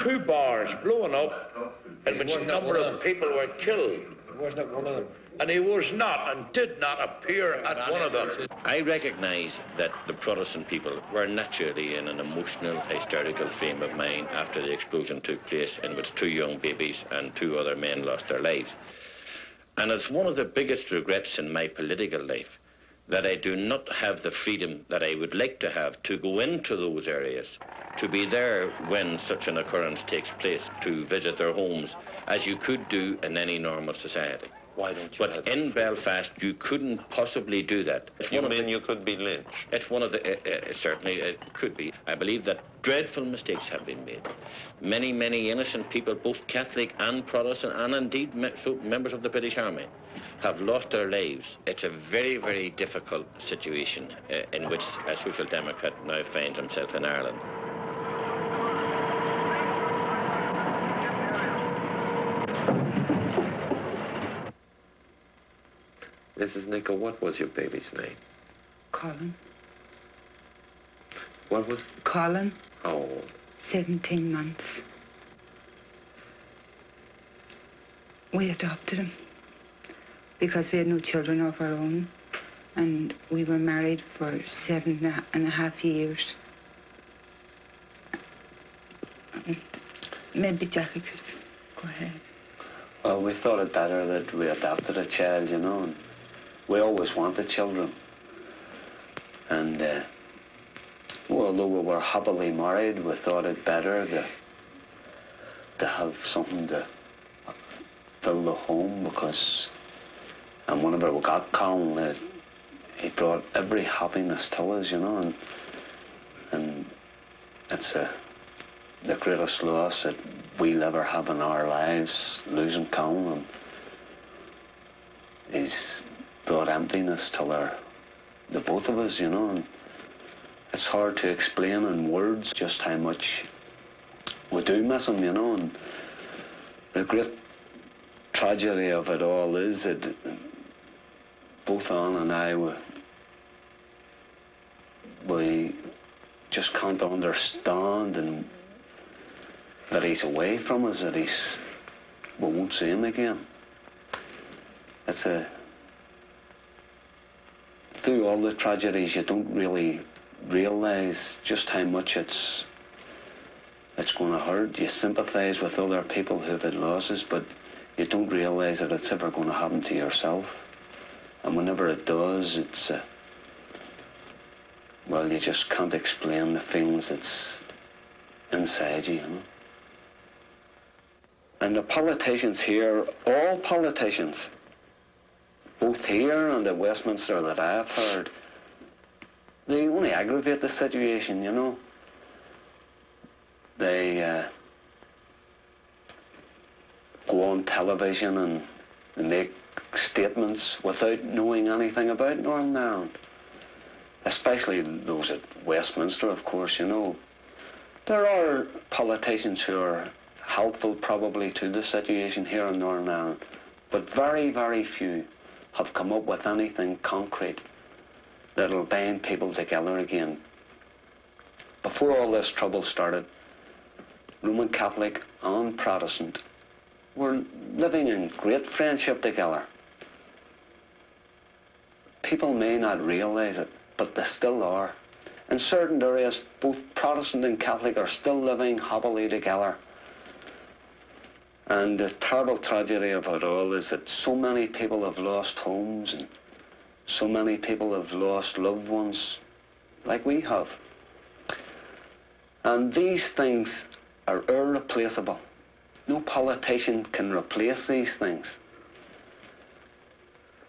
2 bars blown up in which a number of people were killed. Was not one of them. And he was not and did not appear at one of them. I recognise that the Protestant people were naturally in an emotional, hysterical frame of mind after the explosion took place, in which 2 young babies and 2 other men lost their lives. And it's one of the biggest regrets in my political life that I do not have the freedom that I would like to have to go into those areas, to be there when such an occurrence takes place, to visit their homes, as you could do in any normal society. Why don't you? But in Belfast, you couldn't possibly do that. You mean you could be lynched? It's one of the, certainly it could be. I believe that dreadful mistakes have been made. Many, many innocent people, both Catholic and Protestant, and indeed members of the British Army, have lost their lives. It's a very, very difficult situation in which a Social Democrat now finds himself in Ireland. Mrs. Nichol, what was your baby's name? Colin. What was? Colin. How old? 17 months. We adopted him because we had no children of our own, and we were married for 7.5 years. And maybe Jackie could Go ahead. Well, we thought it better that we adopted a child, you know, and we always wanted children. And although we were happily married, we thought it better to have something to fill the home, because, and whenever we got Colin, he brought every happiness to us, you know, and it's the greatest loss that we'll ever have in our lives, losing Colin, and he's brought emptiness to the both of us, you know, and it's hard to explain in words just how much we do miss him, you know, and the great tragedy of it all is that both Anne and I, we just can't understand, and that he's away from us, that we won't see him again. It's through all the tragedies, you don't really realise just how much it's going to hurt. You sympathise with other people who've had losses, but you don't realise that it's ever going to happen to yourself. And whenever it does, it's well, you just can't explain the feelings that's inside you, you know. And the politicians here, all politicians, both here and at Westminster that I've heard, they only aggravate the situation, you know. They go on television and they make statements without knowing anything about Northern Ireland. Especially those at Westminster, of course, you know. There are politicians who are helpful probably to the situation here in Northern Ireland, but very, very few have come up with anything concrete that'll bind people together again. Before all this trouble started, Roman Catholic and Protestant were living in great friendship together. People may not realise it, but they still are. In certain areas, both Protestant and Catholic are still living happily together. And the terrible tragedy of it all is that so many people have lost homes, and so many people have lost loved ones, like we have. And these things are irreplaceable. No politician can replace these things.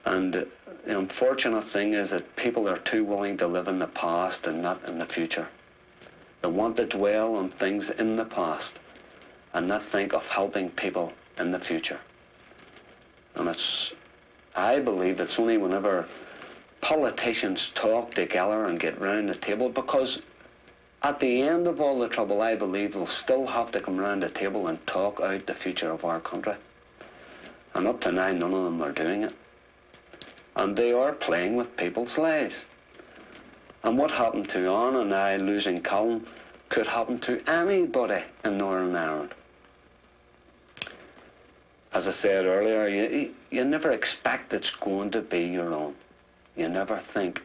And the unfortunate thing is that people are too willing to live in the past and not in the future. They want to dwell on things in the past and not think of helping people in the future. And I believe it's only whenever politicians talk together and get round the table, because at the end of all the trouble, I believe they'll still have to come round the table and talk out the future of our country. And up to now, none of them are doing it. And they are playing with people's lives. And what happened to Anne and I losing Colin could happen to anybody in Northern Ireland. As I said earlier, you never expect it's going to be your own. You never think.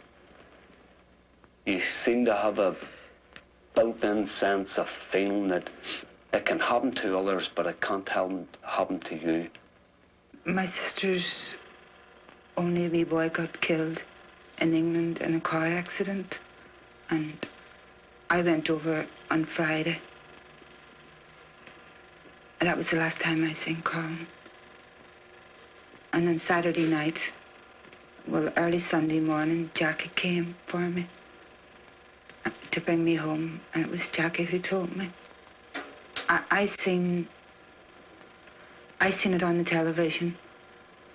You seem to have a built-in sense of feeling that it can happen to others, but it can't happen to you. My sister's only wee boy got killed in England in a car accident, and I went over on Friday. And that was the last time I seen Colin. And on Saturday night, well, early Sunday morning, Jackie came for me to bring me home, and it was Jackie who told me. I seen it on the television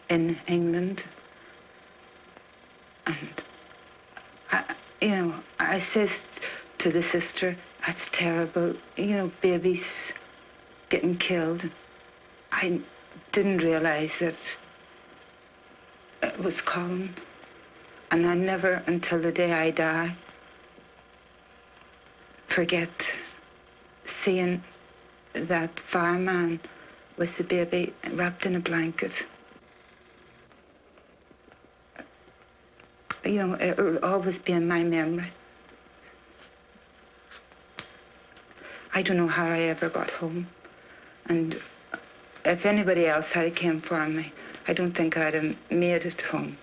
in England, and I says to the sister, "That's terrible. Babies getting killed." I didn't realise that it was Colin, and I never, until the day I die, forget seeing that fireman with the baby wrapped in a blanket. It'll always be in my memory. I don't know how I ever got home, and if anybody else had came for me, I don't think I'd have made it home.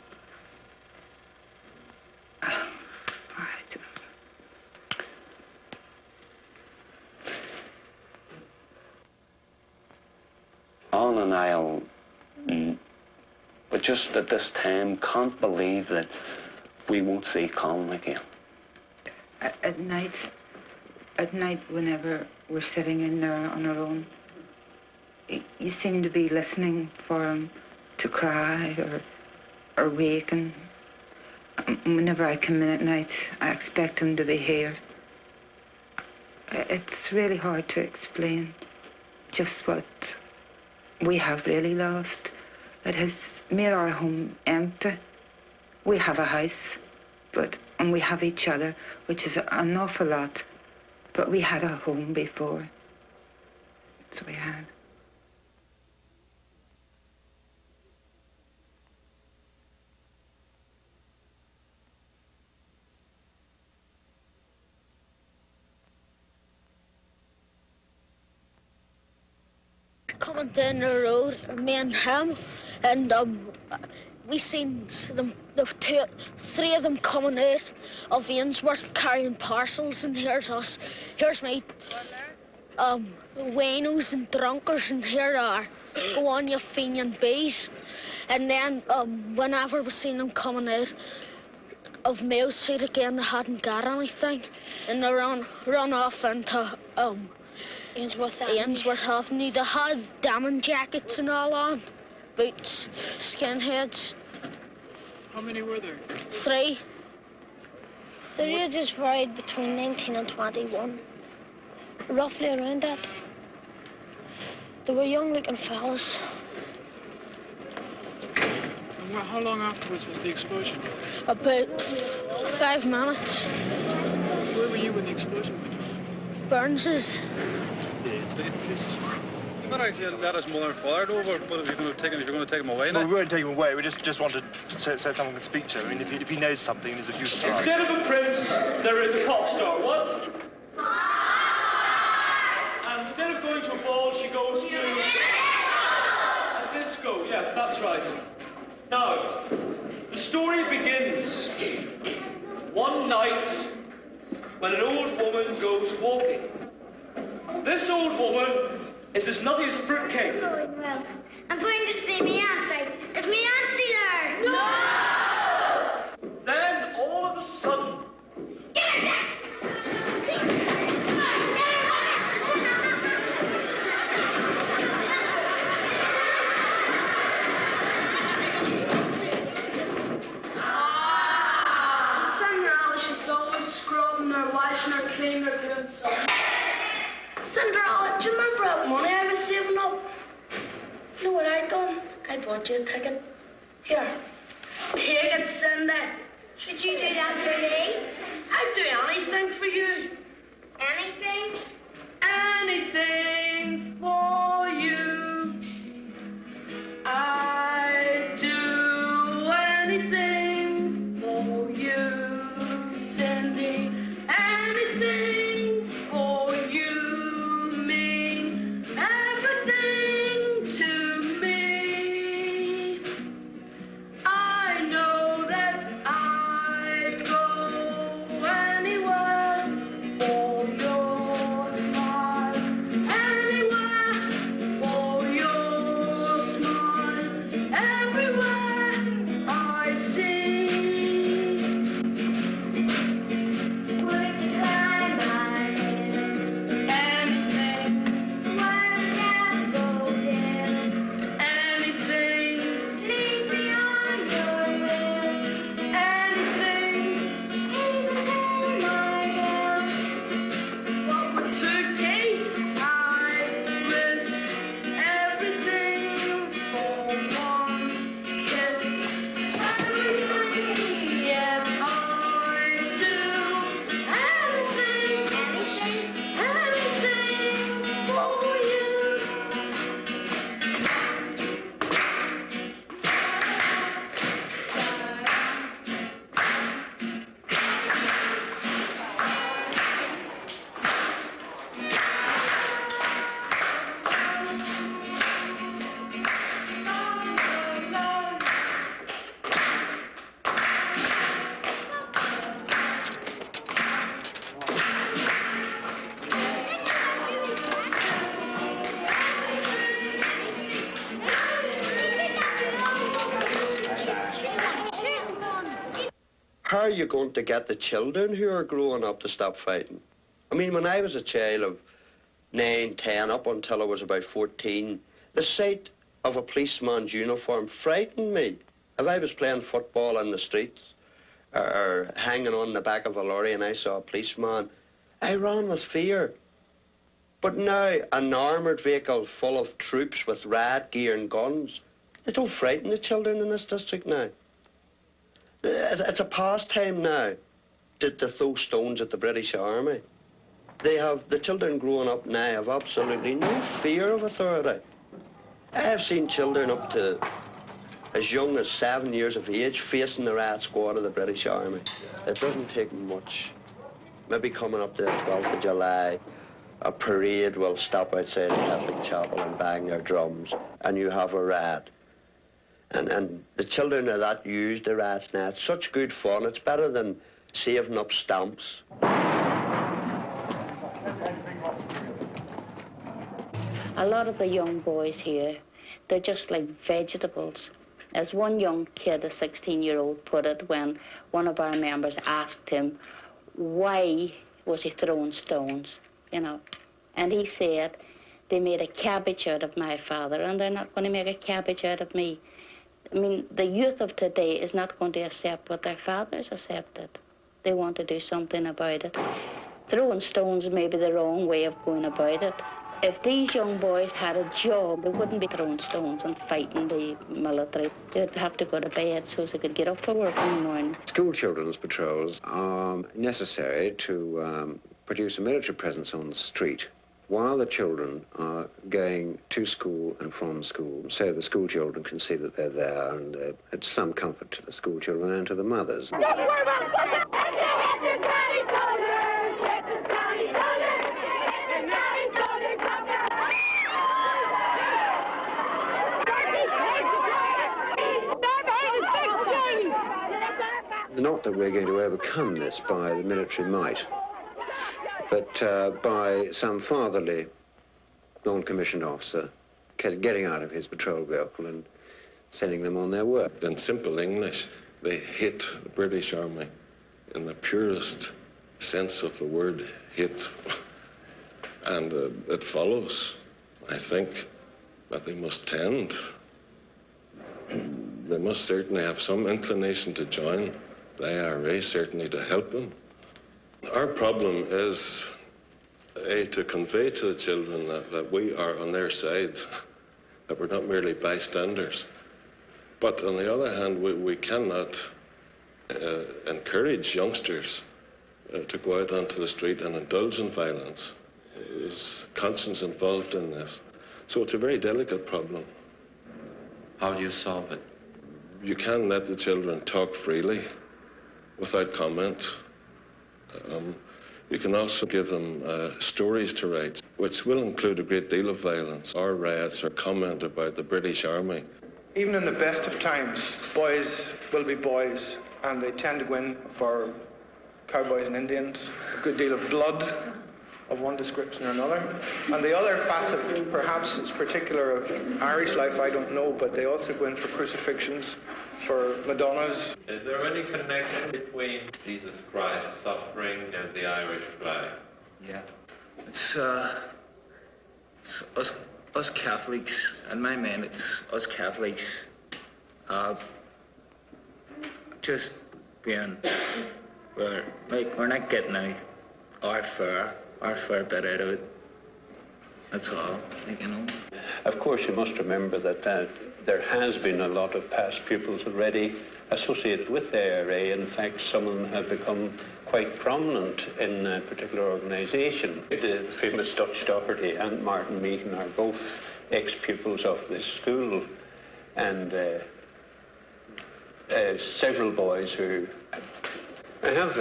Alan and I'll, but just at this time, can't believe that we won't see Colin again. At night, whenever we're sitting in there on our own, you seem to be listening for him to cry or waken. Whenever I come in at night, I expect him to be here. It's really hard to explain just what we have really lost. It has made our home empty. We have a house, and we have each other, which is an awful lot. But we had a home before. So we had. Coming down the road, me and him, and we seen them, three of them coming out of Ainsworth carrying parcels, and here's us. Here's me, winos and drunkards, and here are, go on you fiending bees. And then whenever we seen them coming out of Mill Street again, they hadn't got anything, and they run off into Ainsworth Avenue. They had diamond jackets and all on, boots, skinheads. How many were there? 3. Their ages varied between 19 and 21, roughly around that. They were young-looking fellas. And how long afterwards was the explosion? About 5 minutes. Where were you when the explosion went? Burns's. You might actually let us mull our father over, but if you're going to take him away now. No, we won't take him away. We just wanted to say someone can speak to him. I mean, if he knows something, there's a few stars. Instead of a prince, there is a pop star. What? And instead of going to a ball, she goes to a disco. Yes, that's right. Now, the story begins one night when an old woman goes walking. This old woman is as nutty as a fruitcake. Going well. I'm going to see me auntie. Is me auntie there? No! Then, all of a sudden... Cinderella, she's always scrubbing her, washing her, cleaning her, doing something. Cinderella, do you remember that money I was saving up? You know what I done? I bought you a ticket. Here. Take it, Cindy. Should you do that for me? I'd do anything for you. Anything? Anything for you. I'd do anything for you, Cindy. Anything for you mean everything to me. I know that I'd go anywhere for your smile. you going to get the children who are growing up to stop fighting? I mean, when I was a child of 9, 10, up until I was about 14, the sight of a policeman's uniform frightened me. If I was playing football in the streets or hanging on the back of a lorry and I saw a policeman, I ran with fear. But now, an armoured vehicle full of troops with riot gear and guns, they don't frighten the children in this district now. It's a pastime now to throw stones at the British Army. The children growing up now have absolutely no fear of authority. I have seen children up to as young as 7 years of age facing the riot squad of the British Army. It doesn't take much. Maybe coming up to the 12th of July, a parade will stop outside the Catholic chapel and bang their drums, and you have a riot. And the children of that use the riots now. It's such good fun. It's better than saving up stamps. A lot of the young boys here, they're just like vegetables. As one young kid, a 16-year-old, put it when one of our members asked him why was he throwing stones, you know. And he said, they made a cabbage out of my father and they're not going to make a cabbage out of me. I mean, the youth of today is not going to accept what their fathers accepted. They want to do something about it. Throwing stones may be the wrong way of going about it. If these young boys had a job, they wouldn't be throwing stones and fighting the military. They'd have to go to bed so they could get up for work in the morning. School children's patrols are necessary to produce a military presence on the street while the children are going to school and from school, so the school children can see that they're there, and it's some comfort to the school children and to the mothers. Not that we're going to overcome this by the military might, but by some fatherly non-commissioned officer getting out of his patrol vehicle and sending them on their work. In simple English, they hate the British Army in the purest sense of the word hate. And it follows, I think, that they must tend. They must certainly have some inclination to join the IRA, certainly to help them. Our problem is, to convey to the children that we are on their side, that we're not merely bystanders. But on the other hand, we cannot encourage youngsters to go out onto the street and indulge in violence. There's conscience involved in this. So it's a very delicate problem. How do you solve it? You can let the children talk freely without comment. You can also give them stories to write, which will include a great deal of violence, or riots, or comment about the British Army. Even in the best of times, boys will be boys, and they tend to go in for cowboys and Indians, a good deal of blood of one description or another. And the other facet, perhaps it's particular of Irish life, I don't know, but they also go in for crucifixions, for Madonnas. Is there any connection between Jesus Christ's suffering and the Irish flag? Yeah. It's us Catholics, and my man, it's us Catholics, just being, we're not getting out our fair bit out of it. That's all, you know. Of course, you must remember that there has been a lot of past pupils already associated with the IRA. In fact, some of them have become quite prominent in a particular organisation. The famous Dutch Doherty and Martin Meehan are both ex-pupils of this school, and several boys who have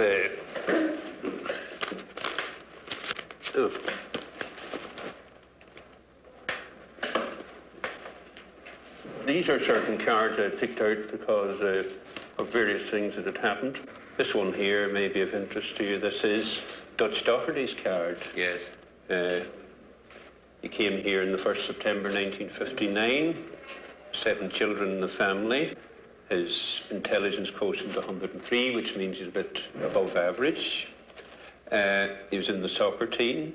These are certain cards I picked out because of various things that had happened. This one here may be of interest to you. This is Dutch Doherty's card. Yes. He came here on the 1st September 1959, 7 children in the family. His intelligence quotient 103, which means he's a bit above average. He was in the soccer team.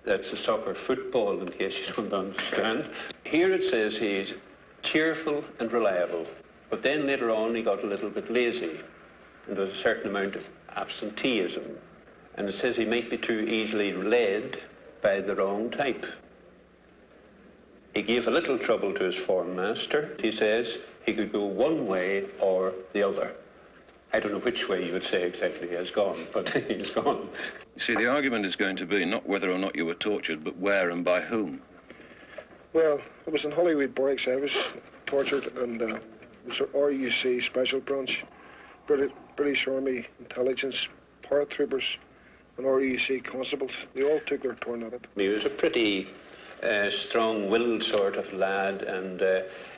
That's the soccer football, in case you don't understand. Here it says he's cheerful and reliable. But then later on, he got a little bit lazy. And there was a certain amount of absenteeism. And it says he might be too easily led by the wrong type. He gave a little trouble to his form master. He says he could go one way or the other. I don't know which way you would say exactly he has gone, but he's gone. You see, the argument is going to be not whether or not you were tortured, but where and by whom. Well, it was in Holyweed Barracks. I was tortured, and it was an RUC special branch, British Army intelligence, paratroopers, and RUC constables. They all took their turn at it. He was a pretty strong-willed sort of lad, and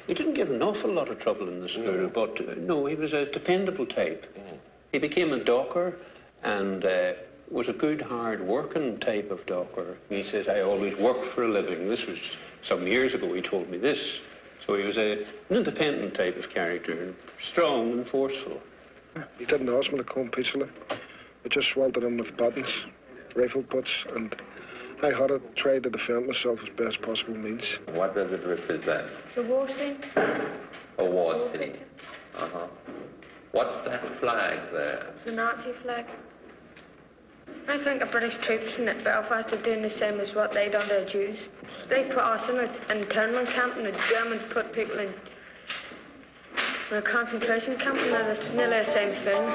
he didn't give an awful lot of trouble in the school, but no, he was a dependable type. He became a docker and was a good, hard-working type of docker. He says, I always worked for a living. This was some years ago he told me this. So he was an independent type of character, strong and forceful. He didn't ask me to come peacefully. I just sweltered him with buttons, rifle butts, and I had to try to defend myself as best possible means. What does it represent? The war scene. A war scene. Uh-huh. What's that flag there? The Nazi flag. I think the British troops in Belfast are doing the same as what they done to the Jews. They put us in an internment camp, and the Germans put people in a concentration camp, and it's nearly the same thing.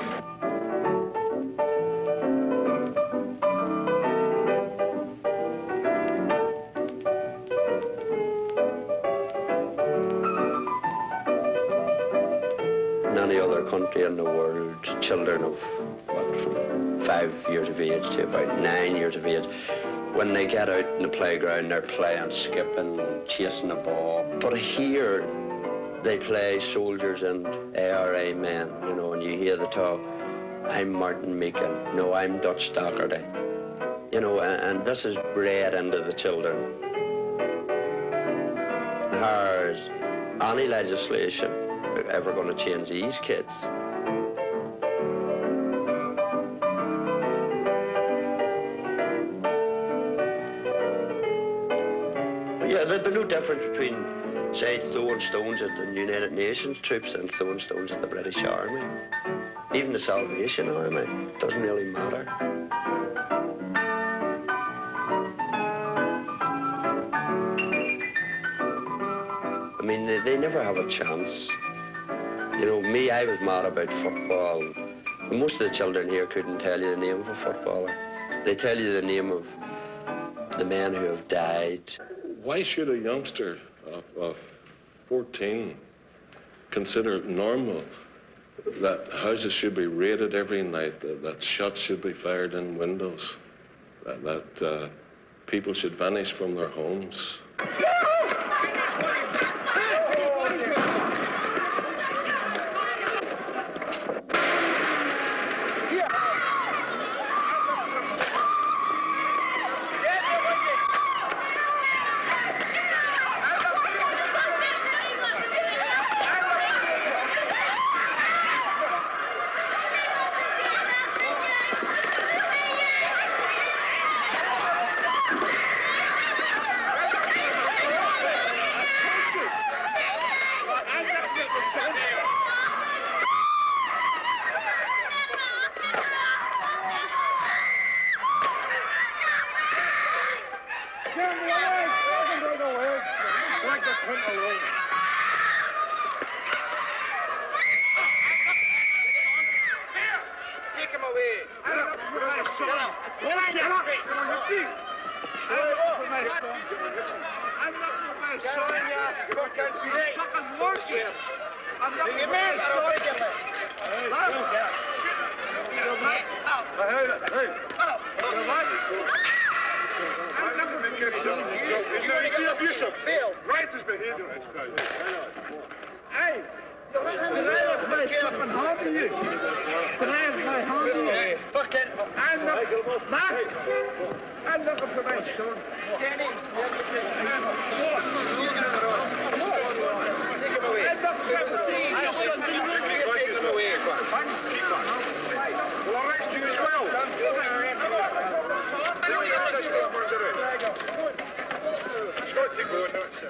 In any other country in the world, children of, from 5 years of age to about 9 years of age, when they get out in the playground, they're playing, skipping, chasing a ball. But here, they play soldiers and ARA men, you know, and you hear the talk, I'm Martin Meekin, no, I'm Dutch Doherty. You know, and this is bred into the children. How's any legislation ever going to change these kids? Yeah, there'd be no difference between, say, throwing stones at the United Nations troops and throwing stones at the British Army. Even the Salvation Army, doesn't really matter. I mean, they never have a chance. You know, me, I was mad about football. Most of the children here couldn't tell you the name of a footballer. They tell you the name of the men who have died. Why should a youngster of 14 consider it normal that houses should be raided every night, that shots should be fired in windows, that people should vanish from their homes?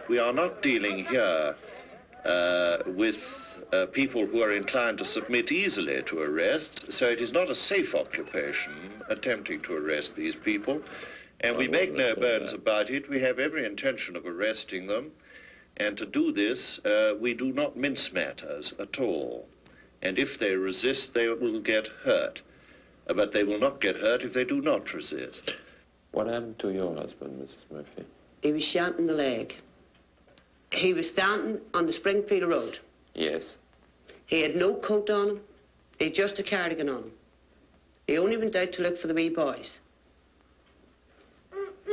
We are not dealing here with people who are inclined to submit easily to arrest, so it is not a safe occupation attempting to arrest these people. And we make no bones about it. We have every intention of arresting them. And to do this, we do not mince matters at all. And if they resist, they will get hurt. But they will not get hurt if they do not resist. What happened to your husband, Mrs. Murphy? He was shot in the leg. He was standing on the Springfield Road. Yes. He had no coat on him. He had just a cardigan on him. He only went out to look for the wee boys.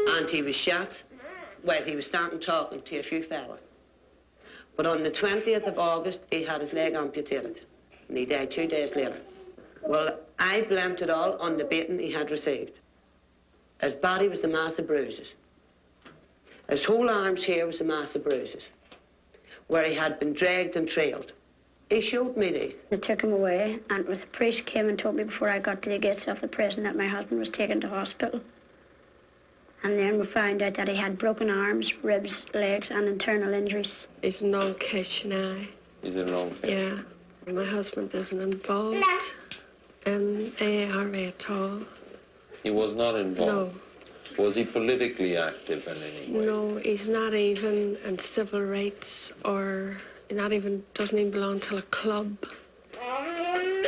And he was shot while he was standing talking to a few fellas. But on the 20th of August, he had his leg amputated. And he died 2 days later. Well, I blamed it all on the beating he had received. His body was a mass of bruises. His whole arms here was a mass of bruises, where he had been dragged and trailed. He showed me these. They took him away, and the priest came and told me before I got to the gates of the prison that my husband was taken to hospital. And then we found out that he had broken arms, ribs, legs, and internal injuries. He's in long case now. He's in long case? Yeah. My husband isn't involved in ARA at all. He was not involved? No. Was he politically active in any way? No, he's not even in civil rights, or doesn't even belong to a club.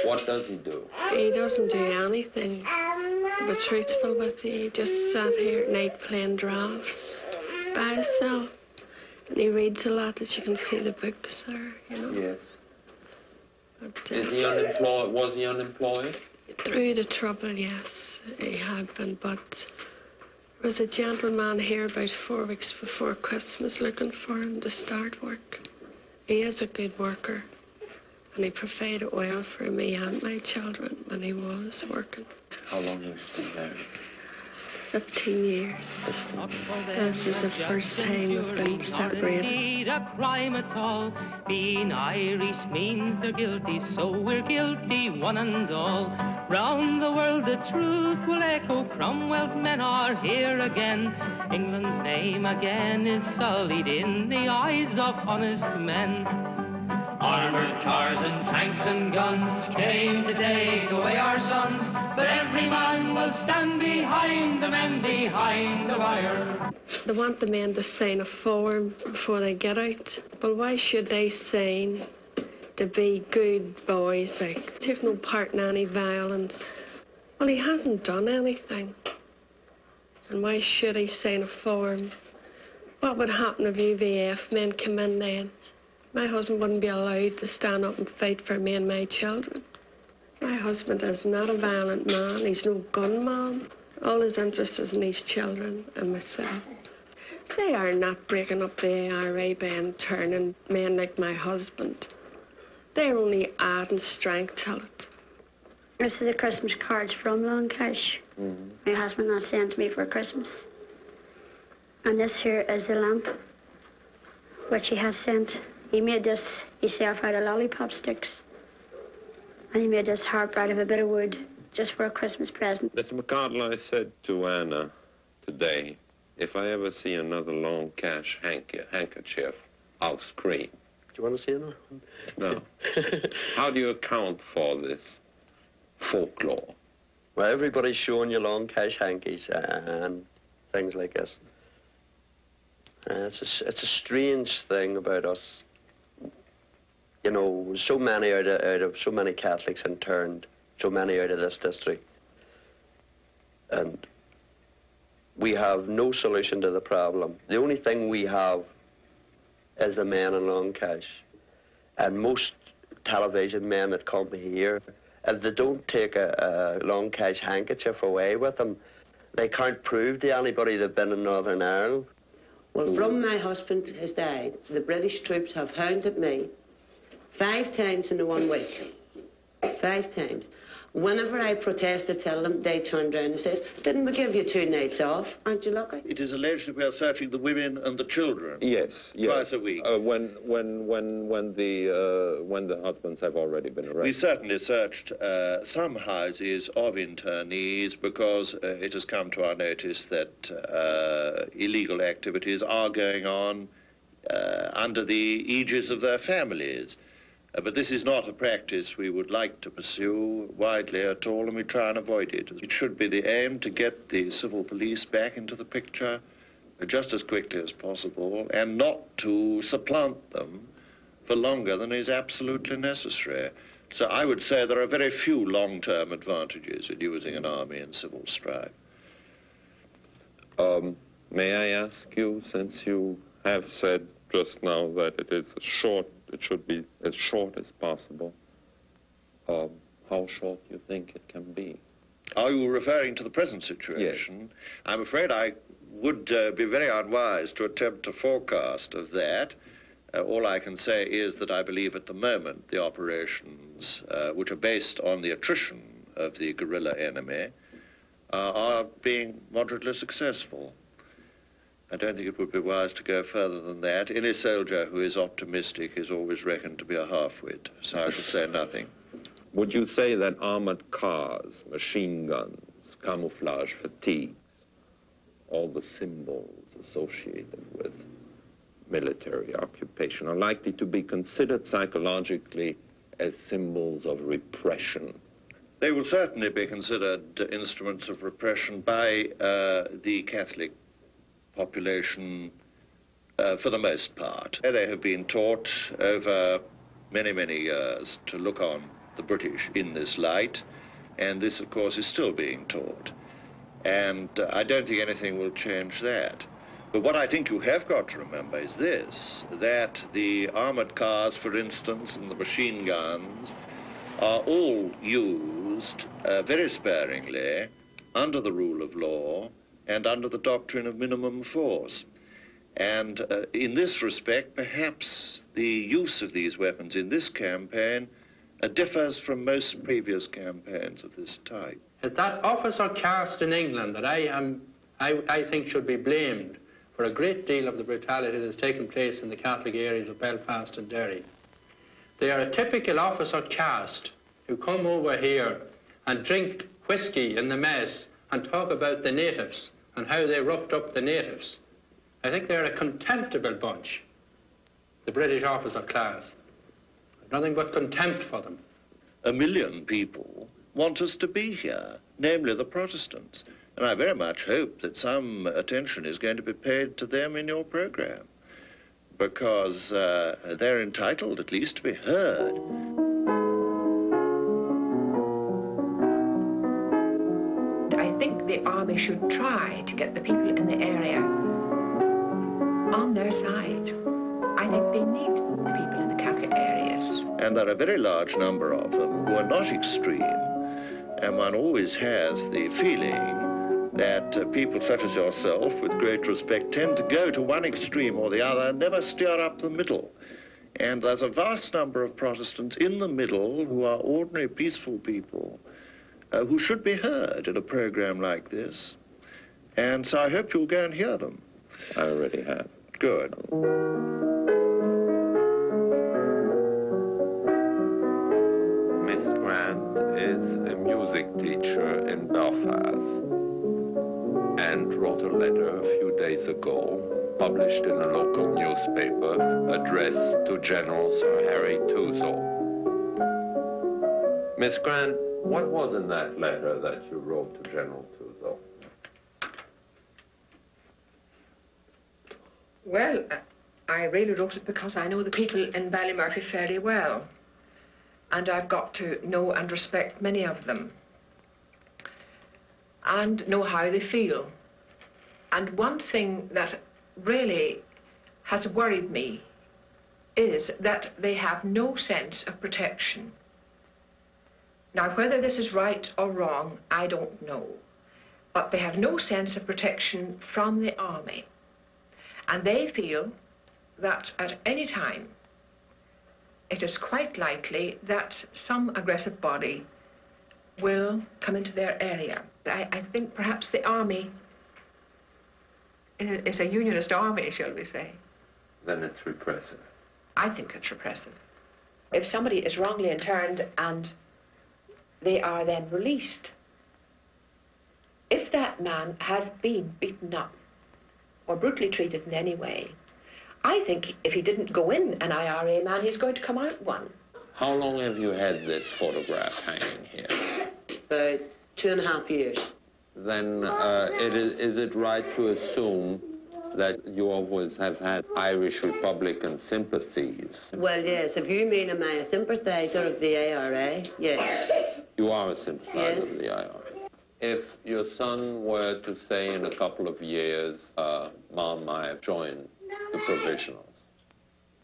What does he do? He doesn't do anything. To be truthful with you, he just sat here at night playing drafts by himself. And he reads a lot, as you can see the books there, you know. Yes. But, Is he unemployed? Was he unemployed? Through the trouble, yes, he had been, but there was a gentleman here about 4 weeks before Christmas looking for him to start work. He is a good worker, and he provided well for me and my children when he was working. How long has he been there? 15 years. This is the first time we've been separated. A crime at all. Being Irish means they're guilty, so we're guilty one and all. Round the world the truth will echo. Cromwell's men are here again. England's name again is sullied in the eyes of honest men. Armored cars and tanks and guns came to take away our sons, but every man will stand behind the men behind the wire. They want the men to sign a form before they get out. But why should they sign to be good boys, like take no part in any violence? Well, he hasn't done anything. And why should he sign a form? What would happen if UVF men come in then? My husband wouldn't be allowed to stand up and fight for me and my children. My husband is not a violent man. He's no gunman. All his interest is in his children and myself. They are not breaking up the ARA by turning men like my husband. They're only adding strength to it. This is the Christmas cards from Longcash. My husband has sent to me for Christmas. And this here is the lamp, which he has sent. He made this himself out of lollipop sticks. And he made this harp out of a bit of wood just for a Christmas present. Mr. McCardle, I said to Anna today, if I ever see another long cash handkerchief, I'll scream. Do you want to see another one? No. How do you account for this folklore? Well, everybody's showing you long cash hankies and things like this. It's a strange thing about us. You know, so many out of so many Catholics interned, so many out of this district. And we have no solution to the problem. The only thing we have is the men in long cash. And most television men that come here, if they don't take a long cash handkerchief away with them, they can't prove to anybody they've been in Northern Ireland. Well, from my husband has died, the British troops have hounded me 5 times in the 1 week. 5 times. Whenever I protest to tell them, they turn around and say, didn't we give you 2 nights off? Aren't you lucky? It is alleged that we are searching the women and the children. Yes, yes. Twice a week. When the husbands have already been arrested. We certainly searched some houses of internees because it has come to our notice that illegal activities are going on under the aegis of their families. But this is not a practice we would like to pursue widely at all, and we try and avoid it. It should be the aim to get the civil police back into the picture just as quickly as possible, and not to supplant them for longer than is absolutely necessary. So I would say there are very few long-term advantages in using an army in civil strife. May I ask you, since you have said just now that it should be as short as possible, how short you think it can be? Are you referring to the present situation? Yes. I'm afraid I would be very unwise to attempt a forecast of that. All I can say is that I believe at the moment the operations, which are based on the attrition of the guerrilla enemy, are being moderately successful. I don't think it would be wise to go further than that. Any soldier who is optimistic is always reckoned to be a half-wit, so I shall say nothing. Would you say that armored cars, machine guns, camouflage fatigues, all the symbols associated with military occupation are likely to be considered psychologically as symbols of repression? They will certainly be considered instruments of repression by the Catholic population for the most part. They have been taught over many, many years to look on the British in this light, and this, of course, is still being taught. And I don't think anything will change that. But what I think you have got to remember is this, that the armored cars, for instance, and the machine guns are all used very sparingly under the rule of law and under the doctrine of minimum force. And in this respect, perhaps the use of these weapons in this campaign differs from most previous campaigns of this type. That officer caste in England that I think should be blamed for a great deal of the brutality that's taken place in the Catholic areas of Belfast and Derry. They are a typical officer caste who come over here and drink whiskey in the mess and talk about the natives and how they roughed up the natives. I think they're a contemptible bunch, the British officer class. Nothing but contempt for them. 1 million people want us to be here, namely the Protestants. And I very much hope that some attention is going to be paid to them in your program, because they're entitled at least to be heard. I think the army should try to get the people in the area on their side. I think they need the people in the Catholic areas. And there are a very large number of them who are not extreme, and one always has the feeling that people such as yourself, with great respect, tend to go to one extreme or the other and never steer up the middle. And there's a vast number of Protestants in the middle who are ordinary, peaceful people who should be heard in a program like this. And so I hope you'll go and hear them. I already have. Good. Miss Grant is a music teacher in Belfast and wrote a letter a few days ago, published in a local newspaper, addressed to General Sir Harry Tuzo. Miss Grant, what was in that letter that you wrote to General Tuzo? Well, I really wrote it because I know the people in Ballymurphy fairly well. And I've got to know and respect many of them. And know how they feel. And one thing that really has worried me is that they have no sense of protection. Now, whether this is right or wrong, I don't know. But they have no sense of protection from the army. And they feel that at any time, it is quite likely that some aggressive body will come into their area. I think perhaps the army is a unionist army, shall we say. Then it's repressive. I think it's repressive. If somebody is wrongly interned and they are then released, if that man has been beaten up or brutally treated in any way, I think if he didn't go in an IRA man, he's going to come out one. How long have you had this photograph hanging here? About 2.5 years. Then is it right to assume that you always have had Irish Republican sympathies? Well, yes, if you mean am I a sympathiser of the IRA, yes. You are a sympathizer Yes. of the IRA. If your son were to say in a couple of years, Mom, I have joined the provisionals,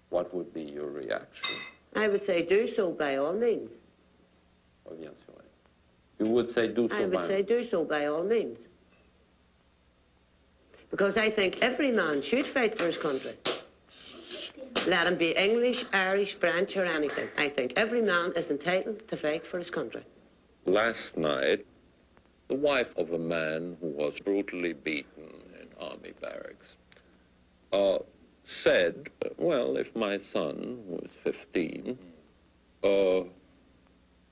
what would be your reaction? I would say do so by all means. Oh, yes, you would say do so I would say do so by all means. Because I think every man should fight for his country. Let him be English, Irish, French, or anything. I think every man is entitled to fight for his country. Last night, the wife of a man who was brutally beaten in army barracks said, well, if my son, who is 15,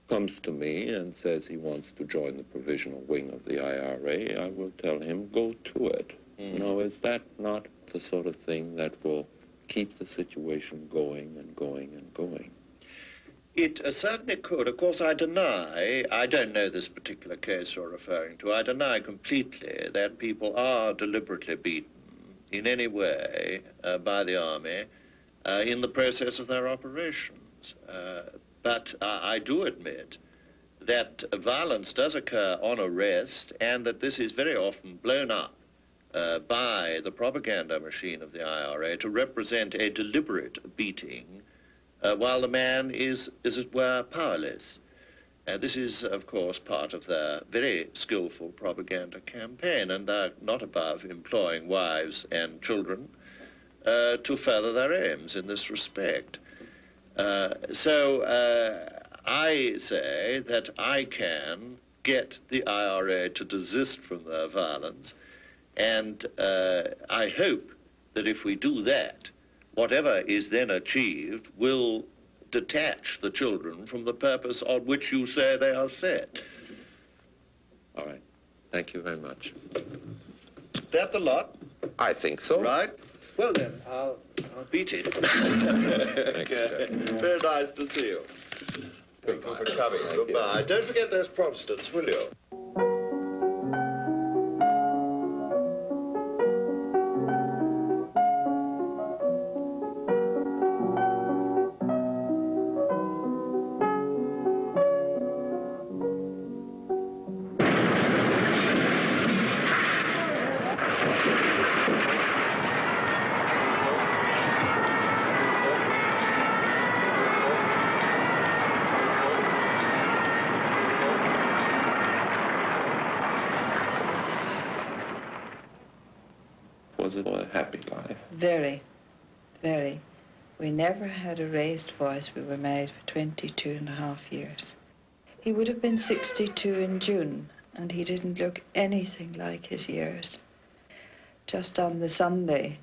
comes to me and says he wants to join the provisional wing of the IRA, I will tell him, go to it. Now, is that not the sort of thing that will keep the situation going and going and going? It certainly could. Of course, I don't know this particular case you're referring to, I deny completely that people are deliberately beaten in any way by the army in the process of their operations. But I do admit that violence does occur on arrest and that this is very often blown up by the propaganda machine of the IRA to represent a deliberate beating while the man is, as it were, powerless. This is, of course, part of their very skillful propaganda campaign, and they're not above employing wives and children to further their aims in this respect. So I say that I can get the IRA to desist from their violence, and I hope that if we do that, whatever is then achieved will detach the children from the purpose on which you say they are set. All right. Thank you very much. That the lot? I think so. Right. Well then, I'll beat it. Very nice to see you. Thank you for coming. Goodbye. Don't forget those Protestants, will you? Was it a happy life? Very, very. We never had a raised voice. We were married for 22.5 years. He would have been 62 in June, and he didn't look anything like his years. Just on the Sunday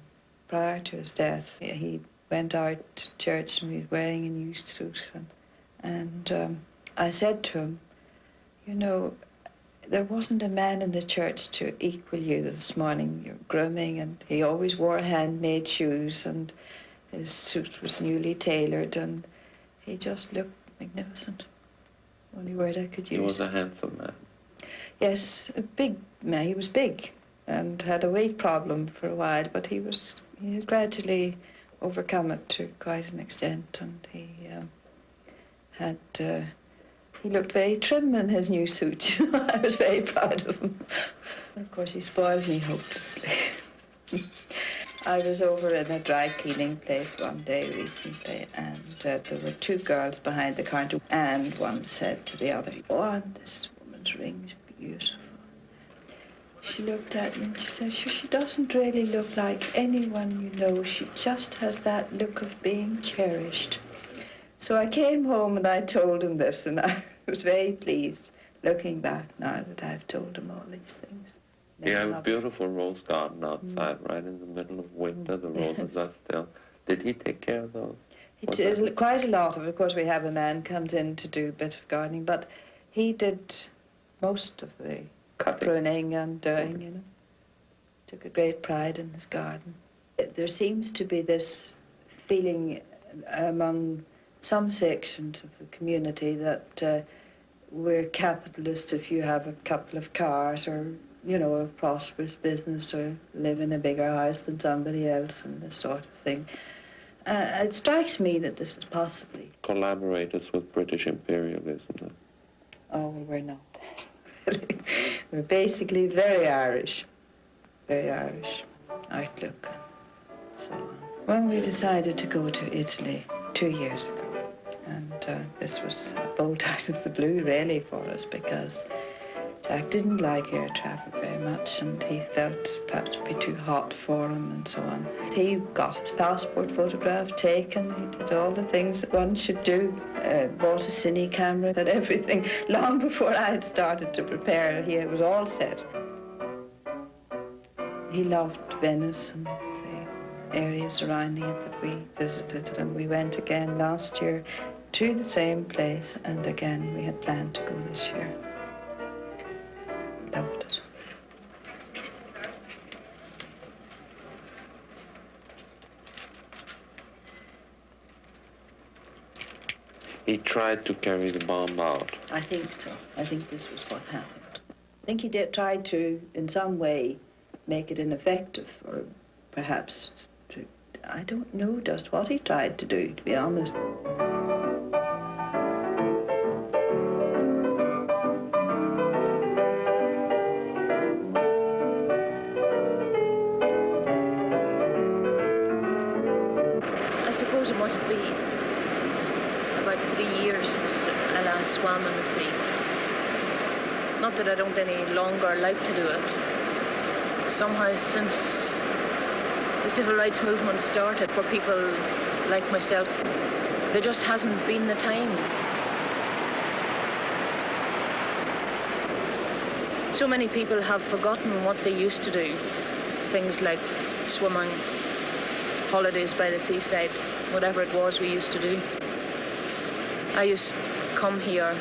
prior to his death, he went out to church and he was wearing a new suit. And I said to him, you know, there wasn't a man in the church to equal you this morning. You're grooming, and he always wore handmade shoes, and his suit was newly tailored, and he just looked magnificent. Only word I could use. He was a handsome man. Yes, a big man. He was big and had a weight problem for a while, but he had gradually overcome it to quite an extent, and he looked very trim in his new suit. I was very proud of him. Of course, he spoiled me hopelessly. I was over in a dry cleaning place one day recently, and there were two girls behind the counter, and one said to the other, "Oh, this woman's ring is beautiful." She looked at me and she said, she doesn't really look like anyone you know. She just has that look of being cherished. So I came home and I told him this, and I was very pleased looking back now that I've told him all these things. You have a beautiful rose garden outside, right in the middle of winter. The roses are still. Did he take care of those? It is quite a lot of it. Of course, we have a man comes in to do a bit of gardening, but he did most of the pruning and doing, you know. Took a great pride in his garden. There seems to be this feeling among some sections of the community that we're capitalist if you have a couple of cars or, you know, a prosperous business or live in a bigger house than somebody else and this sort of thing. It strikes me that this is possibly collaborators with British imperialism. Oh, well, we're not that. We're basically very Irish outlook. So when we decided to go to Italy 2 years ago, and this was a bolt out of the blue really for us, because Jack didn't like air traffic very much and he felt perhaps it would be too hot for him and so on. He got his passport photograph taken, he did all the things that one should do, bought a cine camera and everything. Long before I had started to prepare, he was all set. He loved Venice and the areas surrounding it that we visited, and we went again last year to the same place, and again we had planned to go this year. Loved it. He tried to carry the bomb out. I think so. I think this was what happened. I think he did try to, in some way, make it ineffective, or perhaps to, I don't know just what he tried to do, to be honest. I suppose it must be about 3 years since I last swam in the sea. Not that I don't any longer like to do it. Somehow since the civil rights movement started for people like myself, there just hasn't been the time. So many people have forgotten what they used to do. Things like swimming, holidays by the seaside, whatever it was we used to do. I used to come here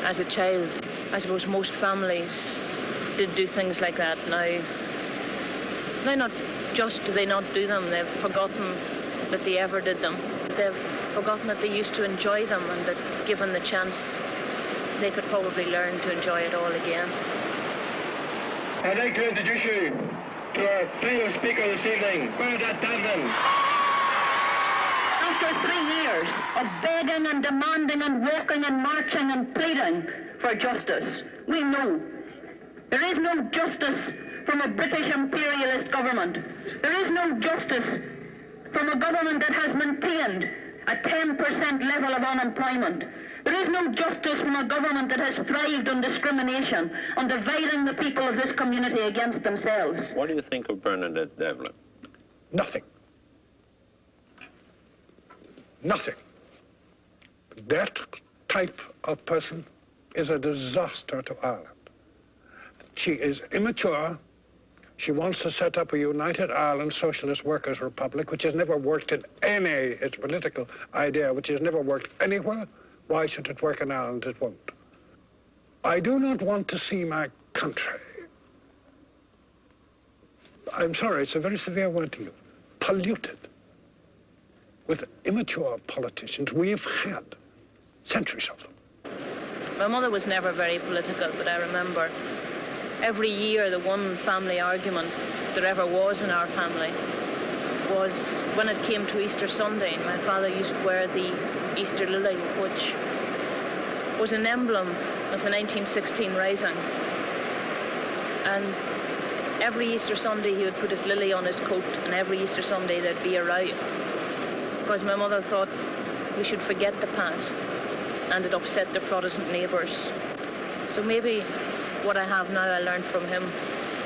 as a child. I suppose most families did do things like that. Now not just do they not do them, they've forgotten that they ever did them. They've forgotten that they used to enjoy them, and that given the chance, they could probably learn to enjoy it all again. I'd like to introduce you to our final speaker this evening, Bernadette Devlin. After 3 years of begging and demanding and walking and marching and pleading for justice, we know there is no justice from a British imperialist government. There is no justice from a government that has maintained a 10% level of unemployment. There is no justice from a government that has thrived on discrimination, on dividing the people of this community against themselves. What do you think of Bernadette Devlin? Nothing. Nothing. That type of person is a disaster to Ireland. She is immature. She wants to set up a United Ireland Socialist Workers' Republic, which has never worked in any, it's a political idea, which has never worked anywhere. Why should it work in Ireland? It won't. I do not want to see my country, I'm sorry, it's a very severe word to you, polluted with immature politicians. We've had centuries of them. My mother was never very political, but I remember every year the one family argument there ever was in our family was when it came to Easter Sunday. My father used to wear the Easter lily, which was an emblem of the 1916 Rising. And every Easter Sunday he would put his lily on his coat, and every Easter Sunday there'd be a row. Because my mother thought we should forget the past, and it upset the Protestant neighbours. So maybe what I have now I learned from him.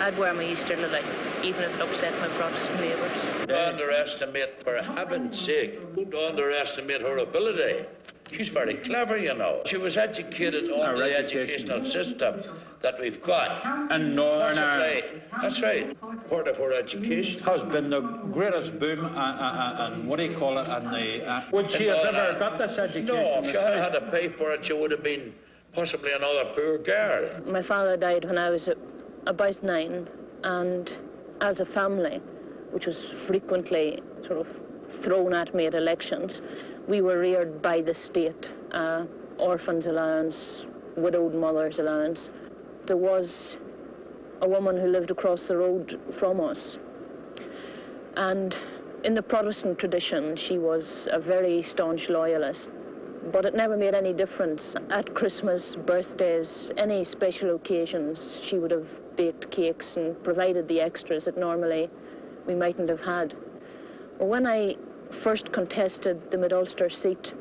I'd wear my Easter lily, even if it upset my Protestant neighbours. Don't underestimate, for heaven's sake, don't underestimate her ability. She's very clever, you know. She was educated on the educational system that we've got. And Northern Ireland. That's right. Part of her education Has been the greatest boom and what do you call it, and the... would she have ever got this education? No, if she had had to pay for it, she would have been possibly another poor girl. My father died when I was about 9, and as a family, which was frequently sort of thrown at me at elections. We were reared by the state, orphans allowance, widowed mothers allowance. There was a woman who lived across the road from us, and in the Protestant tradition she was a very staunch loyalist, but it never made any difference. At Christmas, birthdays, any special occasions, she would have baked cakes and provided the extras that normally we mightn't have had. Well, when I first contested the Mid-Ulster seat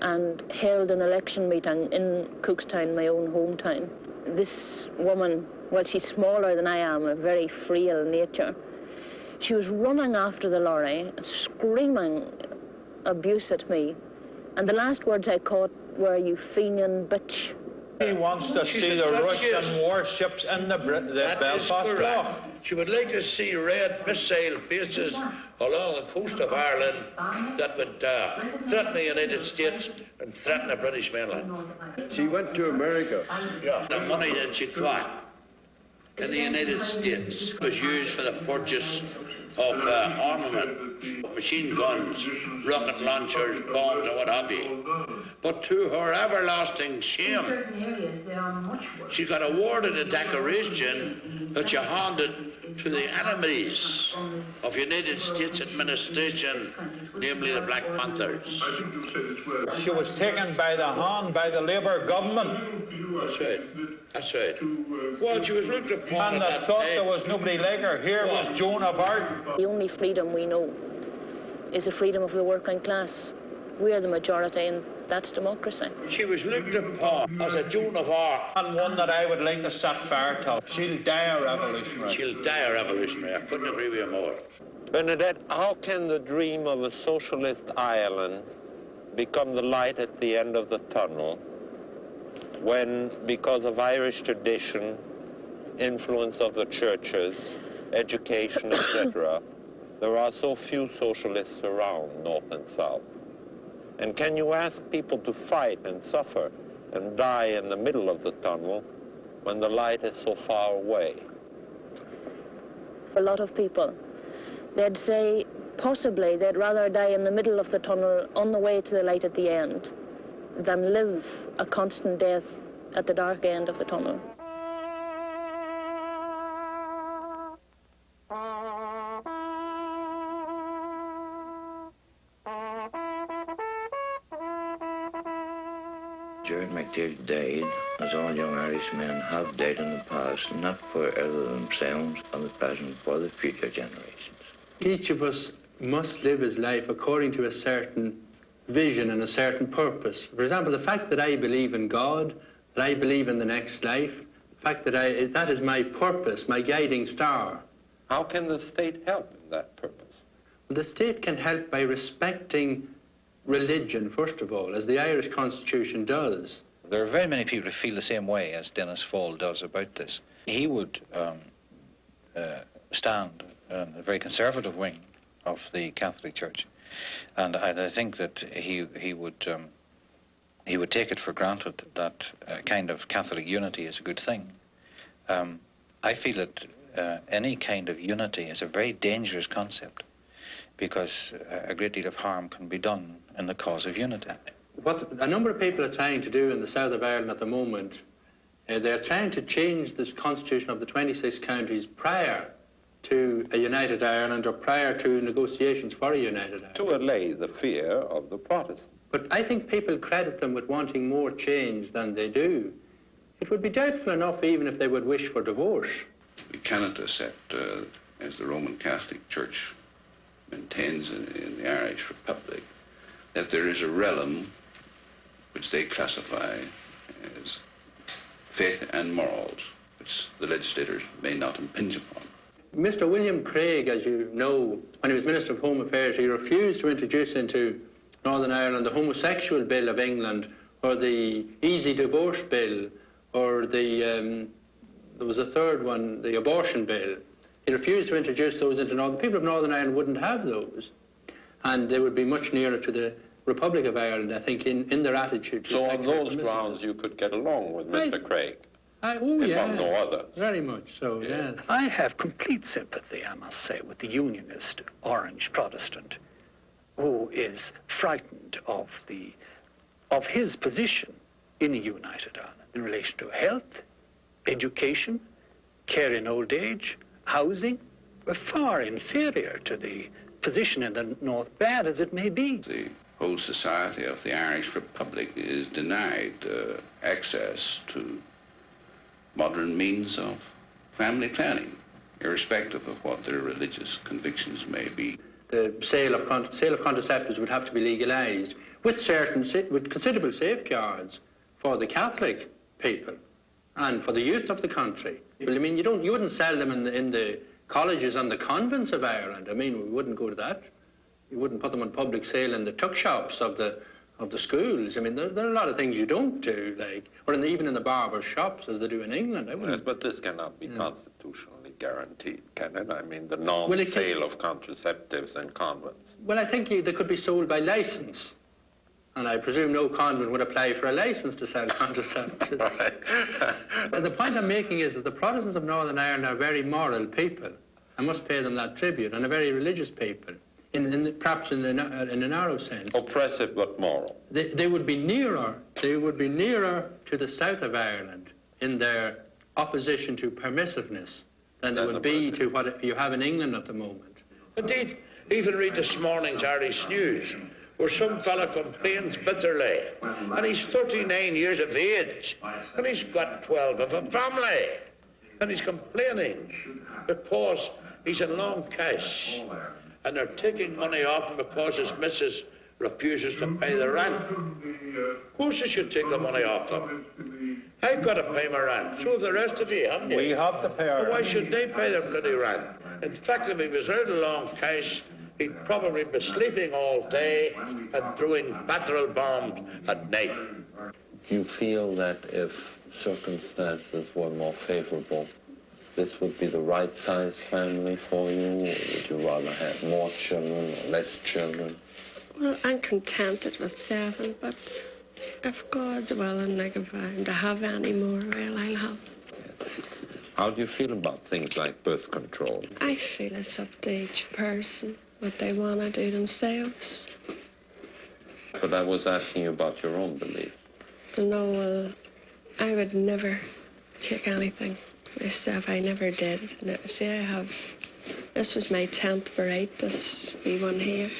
and held an election meeting in Cookstown, my own hometown, this woman, well, she's smaller than I am, a very frail nature, she was running after the lorry, screaming abuse at me, and the last words I caught were, "You Fenian bitch." He wants to see the Russian warships in the Belfast Lough. She would like to see red missile bases along the coast of Ireland that would threaten the United States and threaten the British mainland. She went to America. Yeah, the money that she got in the United States was used for the purchase of armament, machine guns, rocket launchers, bombs, and what have you. But to her everlasting shame, she got awarded a decoration that she handed to the enemies of United States administration, namely the Black Panthers. She was taken by the hand by the Labour government. That's right. That's right. Well, she was looked upon and at they thought there was nobody like her. Here was Joan of Arc. The only freedom we know is the freedom of the working class. We are the majority, and that's democracy. She was looked upon as a Joan of Arc. And one that I would like to set fire to. She'll die a revolutionary. She'll die a revolutionary. I couldn't agree with you more. Bernadette, how can the dream of a socialist Ireland become the light at the end of the tunnel when, because of Irish tradition, influence of the churches, education, etc., there are so few socialists around, North and South? And can you ask people to fight and suffer and die in the middle of the tunnel when the light is so far away? For a lot of people, they'd say possibly they'd rather die in the middle of the tunnel on the way to the light at the end than live a constant death at the dark end of the tunnel. Gerard McDaid died, as all young Irishmen have died in the past, not for either themselves or the present, for the future generations. Each of us must live his life according to a certain vision and a certain purpose. For example, the fact that I believe in God, that I believe in the next life, the fact that that is my purpose, my guiding star. How can the state help in that purpose? Well, the state can help by respecting religion, first of all, as the Irish Constitution does. There are very many people who feel the same way as Dennis Fall does about this. He would stand on a very conservative wing of the Catholic Church, and I think that he would take it for granted that kind of Catholic unity is a good thing. I feel that any kind of unity is a very dangerous concept, because a great deal of harm can be done in the cause of unity. What a number of people are trying to do in the south of Ireland at the moment, they're trying to change this constitution of the 26 counties prior to a united Ireland or prior to negotiations for a united Ireland. To allay the fear of the Protestants. But I think people credit them with wanting more change than they do. It would be doubtful enough even if they would wish for divorce. We cannot accept, as the Roman Catholic Church maintains in the Irish Republic, that there is a realm which they classify as faith and morals, which the legislators may not impinge upon. Mr. William Craig, as you know, when he was Minister of Home Affairs, he refused to introduce into Northern Ireland the homosexual bill of England, or the easy divorce bill, or there was a third one, the abortion bill. He refused to introduce those into Northern. The people of Northern Ireland wouldn't have those, and they would be much nearer to the Republic of Ireland, I think, in their attitude. So on those grounds you could get along with Mr. Craig? Oh, if yeah. on no other. Very much so, yes. I have complete sympathy, I must say, with the Unionist Orange Protestant who is frightened of his position in the United Ireland in relation to health, education, care in old age, housing. We're far inferior to the position in the North, bad as it may be. The whole society of the Irish Republic is denied access to modern means of family planning, irrespective of what their religious convictions may be. The sale of contraceptives would have to be legalised with considerable safeguards for the Catholic people and for the youth of the country. Well, I mean, you wouldn't sell them in the colleges and the convents of Ireland. I mean, we wouldn't go to that. You wouldn't put them on public sale in the tuck shops of the schools. I mean, there are a lot of things you don't do, like, or even in the barber shops as they do in England. Yes, but this cannot be constitutionally guaranteed, can it? I mean, the non-sale of contraceptives in convents. Well, I think they could be sold by licence. And I presume no convent would apply for a licence to sell contraceptives. Right. But the point I'm making is that the Protestants of Northern Ireland are very moral people. I must pay them that tribute, and a very religious people, perhaps in a narrow sense. Oppressive but moral. They would be nearer to the south of Ireland in their opposition to permissiveness than they would be to what you have in England at the moment. Indeed, even read this morning's Irish News, where some fella complains bitterly, and he's 39 years of age, and he's got 12 of a family, and he's complaining because he's in long cash, and they're taking money off him because his missus refuses to pay the rent. Of course they should take the money off them. I've got to pay my rent, so have the rest of you, haven't you? We have to pay our rent. Why should they pay their bloody rent? In fact, if he was earning long cash, he'd probably be sleeping all day and throwing petrol bombs at night. Do you feel that if circumstances were more favorable, this would be the right size family for you, or would you rather have more children or less children? Well, I'm contented with 7, but if God's willing, like if I'm to have any more, well, I'll have. How do you feel about things like birth control? I feel it's up to each person what they want to do themselves. But I was asking you about your own belief. No, I would never take anything myself. I never did. See, this was my 10th birthday, this wee one here.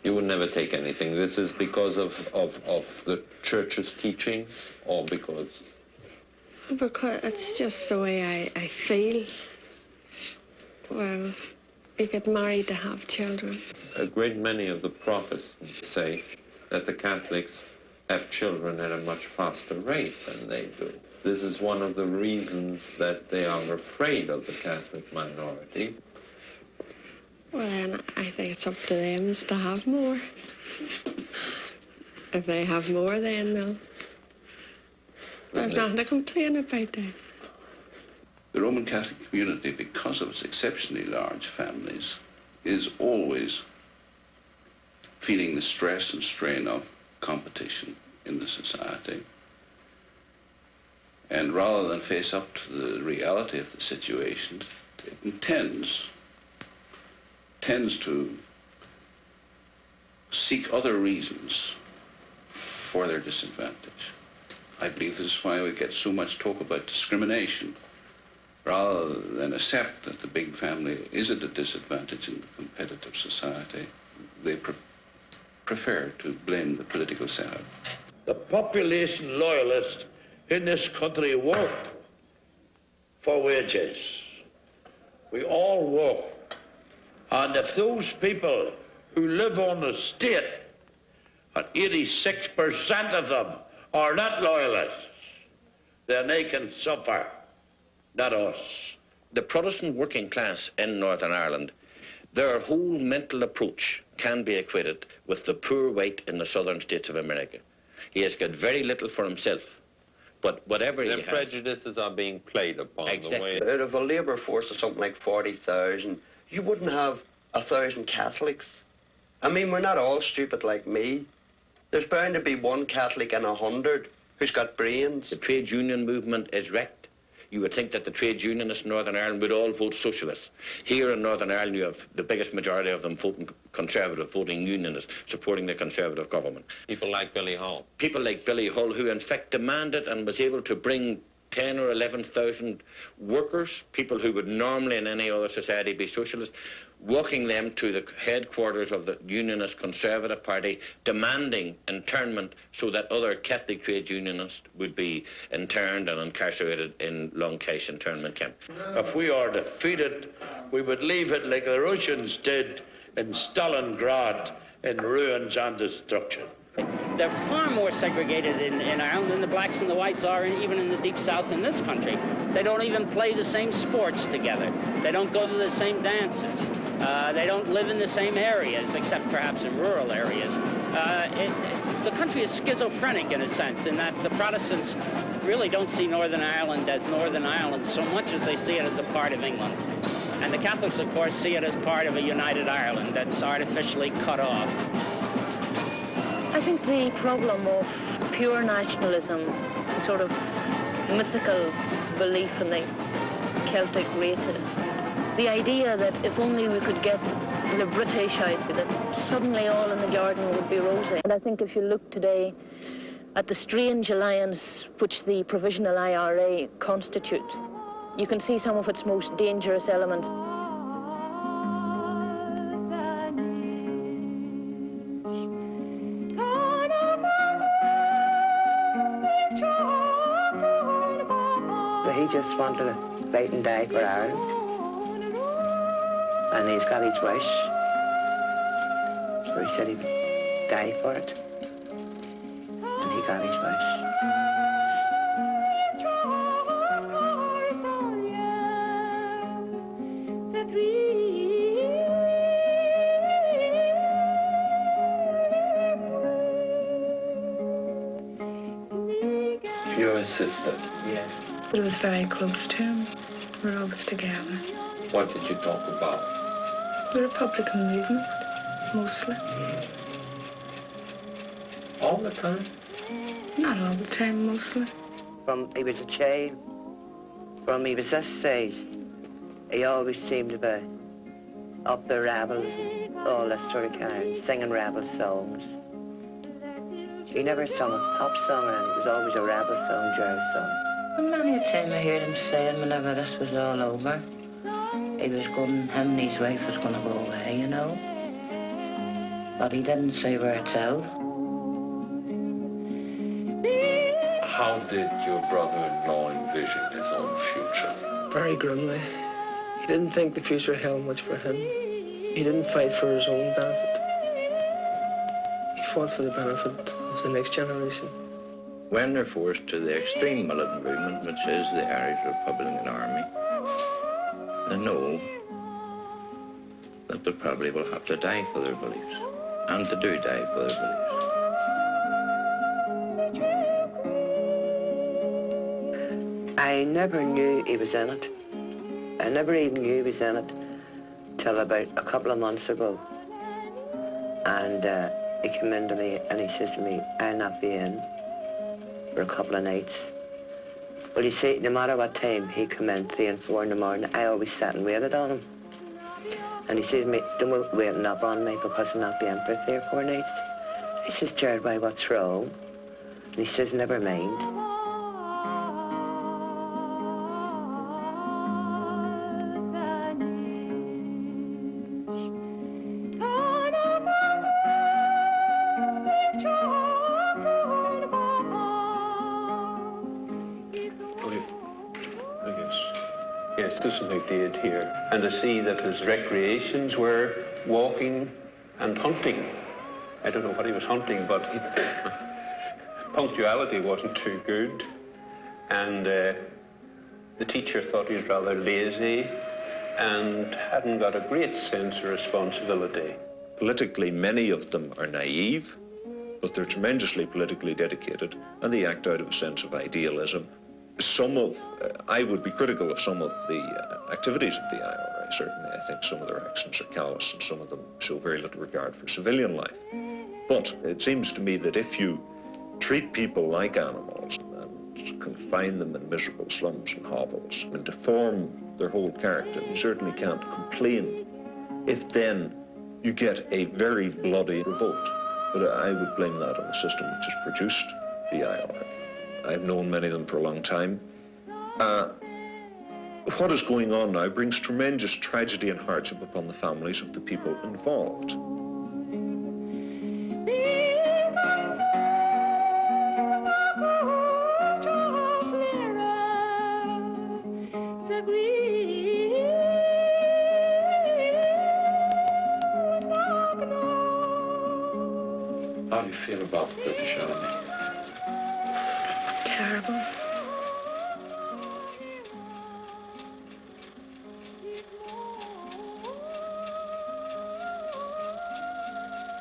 You would never take anything. This is because of the church's teachings, or because? Because it's just the way I feel. Well, you get married to have children. A great many of the Protestants say that the Catholics have children at a much faster rate than they do. This is one of the reasons that they are afraid of the Catholic minority. Well, then I think it's up to them is to have more. If they have more, then there's nothing to complain about that. The Roman Catholic community, because of its exceptionally large families, is always feeling the stress and strain of competition in the society. And rather than face up to the reality of the situation, it tends to seek other reasons for their disadvantage. I believe this is why we get so much talk about discrimination. Rather than accept that the big family is at a disadvantage in the competitive society, they prefer to blame the political setup. The population loyalists in this country work for wages. We all work. And if those people who live on the state, and 86% of them are not loyalists, then they can suffer. Not us. The Protestant working class in Northern Ireland, their whole mental approach can be equated with the poor white in the southern states of America. He has got very little for himself, but whatever he has... Their prejudices are being played upon. Exactly. The way... Out of a labour force of something like 40,000, you wouldn't have 1,000 Catholics. I mean, we're not all stupid like me. There's bound to be one Catholic in 100 Who's got brains? The trade union movement is wrecked. You would think that the trade unionists in Northern Ireland would all vote socialist. Here in Northern Ireland, you have the biggest majority of them voting conservative, voting unionists, supporting the conservative government. People like Billy Hull. People like Billy Hull, who in fact demanded and was able to bring 10 or 11,000 workers, people who would normally in any other society be socialist, walking them to the headquarters of the Unionist Conservative Party, demanding internment so that other Catholic trade unionists would be interned and incarcerated in Long Kesh internment camp. If we are defeated, we would leave it like the Russians did in Stalingrad, in ruins and destruction. They're far more segregated in Ireland than the blacks and the whites are, even in the deep south in this country. They don't even play the same sports together. They don't go to the same dances. They don't live in the same areas, except perhaps in rural areas. The country is schizophrenic in a sense, in that the Protestants really don't see Northern Ireland as Northern Ireland so much as they see it as a part of England. And the Catholics, of course, see it as part of a united Ireland that's artificially cut off. I think the problem of pure nationalism, the sort of mythical belief in the Celtic races, the idea that if only we could get the British out, that suddenly all in the garden would be rosy. And I think if you look today at the strange alliance which the Provisional IRA constitute, you can see some of its most dangerous elements. He just wanted to fight and die for Ireland. And he's got his wish. So he said he'd die for it. And he got his wish. Your sister? Yes. But it was very close to him. We were always together. What did you talk about? The Republican movement, mostly. All the time? Not all the time, mostly. From he was a child, from he was this size, he always seemed to be up the rebels and all this sort of kind, singing rebel songs. He never sung a pop song or anything. It was always a rebel song, Gerald song. And many a time I heard him saying whenever this was all over, he was going, him and his wife was going to go away, you know. But he didn't say where it's out. How did your brother-in-law envision his own future? Very grimly. He didn't think the future held much for him. He didn't fight for his own benefit. He fought for the benefit of the next generation. When they're forced to the extreme militant movement, which is the Irish Republican Army, they know that they probably will have to die for their beliefs, and they do die for their beliefs. I never knew he was in it. I never even knew he was in it till about a couple of months ago. And he came in to me and he says to me, I'll not be in for a couple of nights. Well, you see, no matter what time he come in, 3 and 4 in the morning, I always sat and waited on him. And he said to me, don't be waiting up on me because I'll not be in for 3 or 4 nights. He says, Jared, why, what's wrong? And he says, never mind. Yes, to some degree did here. And to see that his recreations were walking and hunting. I don't know what he was hunting, but punctuality wasn't too good. And the teacher thought he was rather lazy and hadn't got a great sense of responsibility. Politically, many of them are naive, but they're tremendously politically dedicated, and they act out of a sense of idealism. I would be critical of some of the activities of the IRA, certainly. I think some of their actions are callous and some of them show very little regard for civilian life. But it seems to me that if you treat people like animals and confine them in miserable slums and hovels and to form their whole character. You certainly can't complain if then you get a very bloody revolt. But I would blame that on the system which has produced the IRA. I've known many of them for a long time. What is going on now brings tremendous tragedy and hardship upon the families of the people involved. How do you feel about the British Army? Terrible.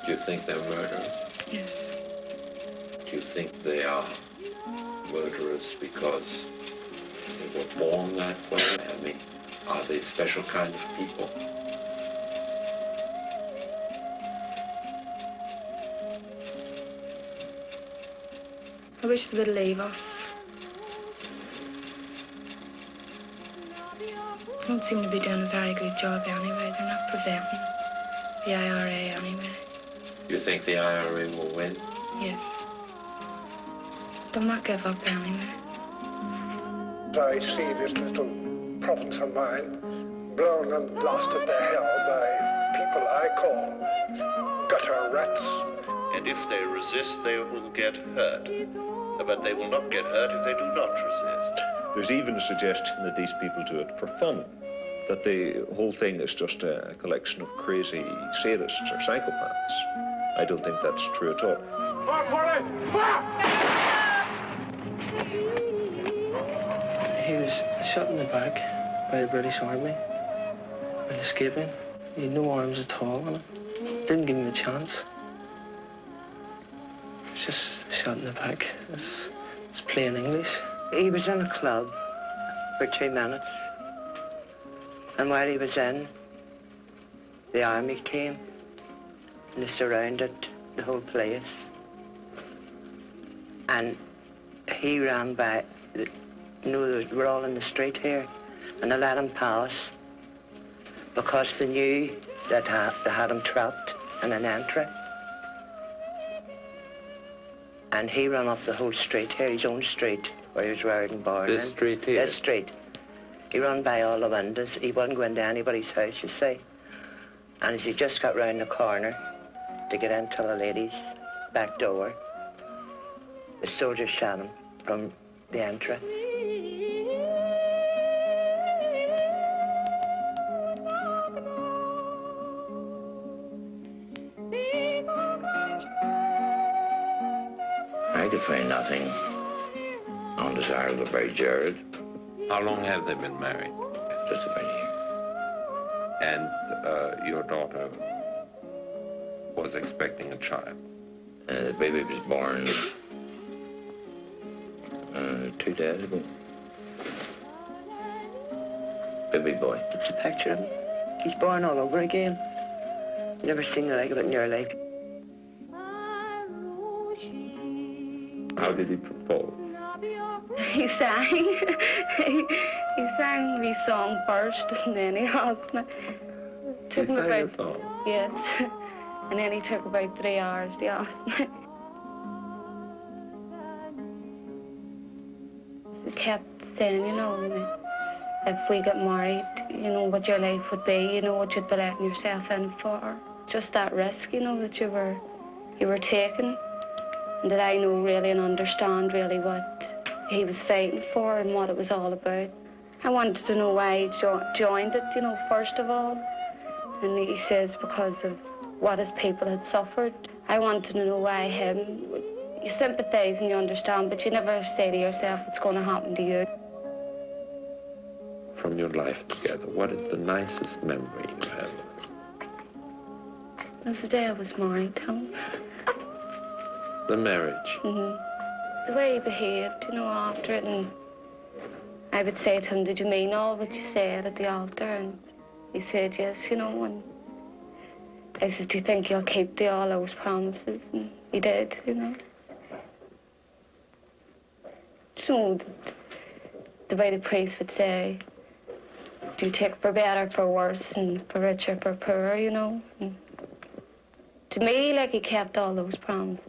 Do you think they're murderers? Yes. Do you think they are murderers because they were born that way? I mean, are they a special kind of people? I wish they would leave us. They don't seem to be doing a very good job anyway. They're not preventing the IRA anyway. You think the IRA will win? Yes. They'll not give up anyway. I see this little province of mine blown and blasted to hell by people I call gutter rats. And if they resist, they will get hurt. But they will not get hurt if they do not resist. There's even a suggestion that these people do it for fun, that the whole thing is just a collection of crazy sadists or psychopaths. I don't think that's true at all. He was shot in the back by the British Army and escaping. He had no arms at all on him. Didn't give him a chance. Just shot in the back. It's plain English. He was in a club for 2 minutes, and while he was in, the army came and they surrounded the whole place. And he ran by, we're all in the street here, and they let him pass because they knew that they had him trapped in an entry. And he ran up the whole street here, his own street, where he was reared and born. This street here? This street. He ran by all the windows. He wasn't going to anybody's house, you see. And as he just got round the corner to get into the lady's back door, the soldiers shot him from the entry. I could find nothing undesirable about Jared. How long have they been married? Just about a year. And your daughter was expecting a child? The baby was born 2 days ago. Baby boy. It's a picture of him. He's born all over again. You never seen the like of it in your life. How did he propose? He sang. he sang the song first, and then he asked me. Took him about, song? yes. And then he took about 3 hours to ask me. He kept saying, you know, if we get married, you know, what your life would be, you know, what you'd be letting yourself in for. Just that risk, you know, that you were taking. And that I know really and understand really what he was fighting for and what it was all about. I wanted to know why he joined it, you know, first of all. And he says because of what his people had suffered. I wanted to know why him. You sympathise and you understand, but you never say to yourself it's going to happen to you. From your life together, what is the nicest memory you have? It was the day I was married to him. The marriage? Mm-hmm. The way he behaved, you know, after it, and I would say to him, did you mean all what you said at the altar? And he said, yes, you know, and I said, do you think you'll keep all those promises? And he did, you know. you know, the way the priest would say, do you take for better, for worse, and for richer, for poorer, you know? And to me, like, he kept all those promises.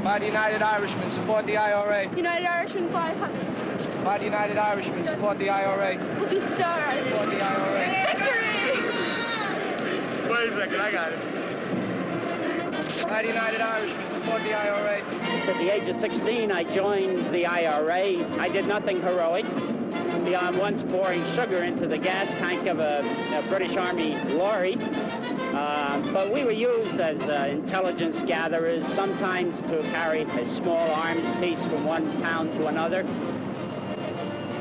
By the United Irishmen, support the IRA. United Irishmen 500. By the United Irishmen, support the IRA. Lucky Star. Support the IRA. Victory! Wait a second, I got it. By the United Irishmen, support the IRA. At the age of 16, I joined the IRA. I did nothing heroic beyond once pouring sugar into the gas tank of a British Army lorry. But we were used as intelligence gatherers, sometimes to carry a small arms piece from one town to another.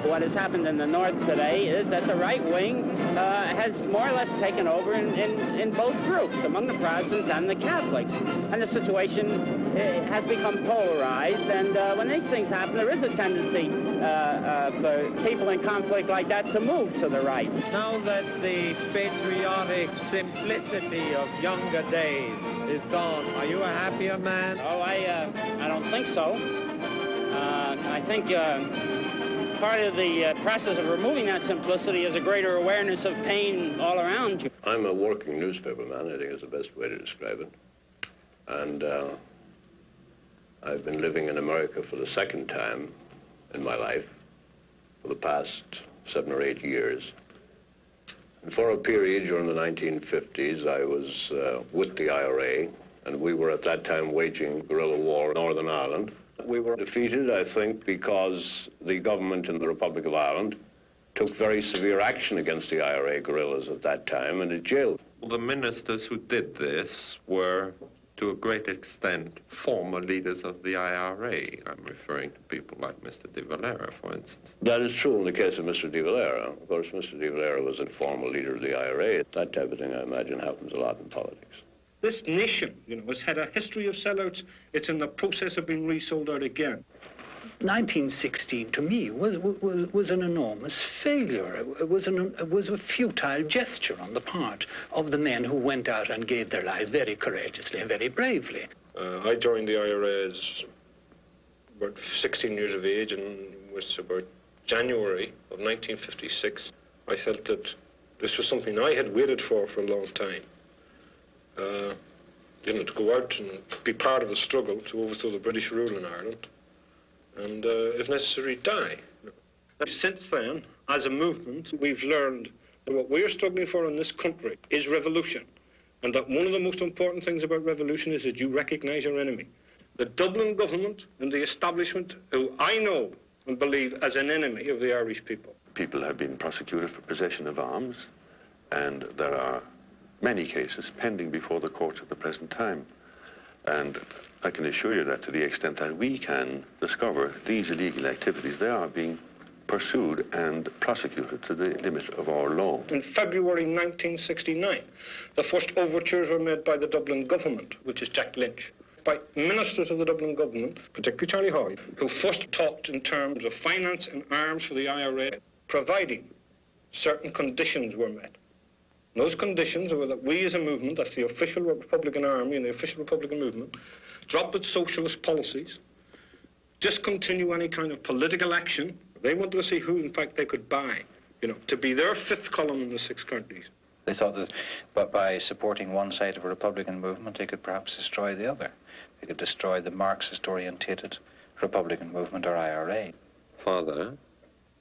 What has happened in the North today is that the right wing has more or less taken over in both groups, among the Protestants and the Catholics. And the situation has become polarized, and when these things happen, there is a tendency for people in conflict like that to move to the right. Now that the patriotic simplicity of younger days is gone, are you a happier man? Oh, I don't think so. I think part of the process of removing that simplicity is a greater awareness of pain all around you. I'm a working newspaper man, I think is the best way to describe it. And I've been living in America for the second time in my life for the past 7 or 8 years. And for a period during the 1950s, I was with the IRA, and we were at that time waging guerrilla war in Northern Ireland. We were defeated, I think, because the government in the Republic of Ireland took very severe action against the IRA guerrillas at that time, and it jailed. The ministers who did this were, to a great extent, former leaders of the IRA. I'm referring to people like Mr. de Valera, for instance. That is true in the case of Mr. de Valera. Of course, Mr. de Valera was a former leader of the IRA. That type of thing, I imagine, happens a lot in politics. This nation, you know, has had a history of sellouts. It's in the process of being resold out again. 1916, to me, was an enormous failure. It was a futile gesture on the part of the men who went out and gave their lives very courageously and very bravely. I joined the IRA as about 16 years of age, and it was about January of 1956. I felt that this was something I had waited for a long time. You know, to go out and be part of the struggle to overthrow the British rule in Ireland, and if necessary, die. Since then, as a movement, we've learned that what we're struggling for in this country is revolution, and that one of the most important things about revolution is that you recognize your enemy. The Dublin government and the establishment, who I know and believe as an enemy of the Irish people. People have been prosecuted for possession of arms, and there are many cases pending before the courts at the present time. And I can assure you that to the extent that we can discover these illegal activities, they are being pursued and prosecuted to the limit of our law. In February 1969, the first overtures were made by the Dublin government, which is Jack Lynch, by ministers of the Dublin government, particularly Charlie Hoy, who first talked in terms of finance and arms for the IRA, providing certain conditions were met. Those conditions were that we as a movement, that's the official Republican Army and the official Republican movement, drop its socialist policies, discontinue any kind of political action. They wanted to see who, in fact, they could buy, you know, to be their fifth column in the 6 counties. They thought that by supporting one side of a Republican movement, they could perhaps destroy the other. They could destroy the Marxist-orientated Republican movement, or IRA. Father,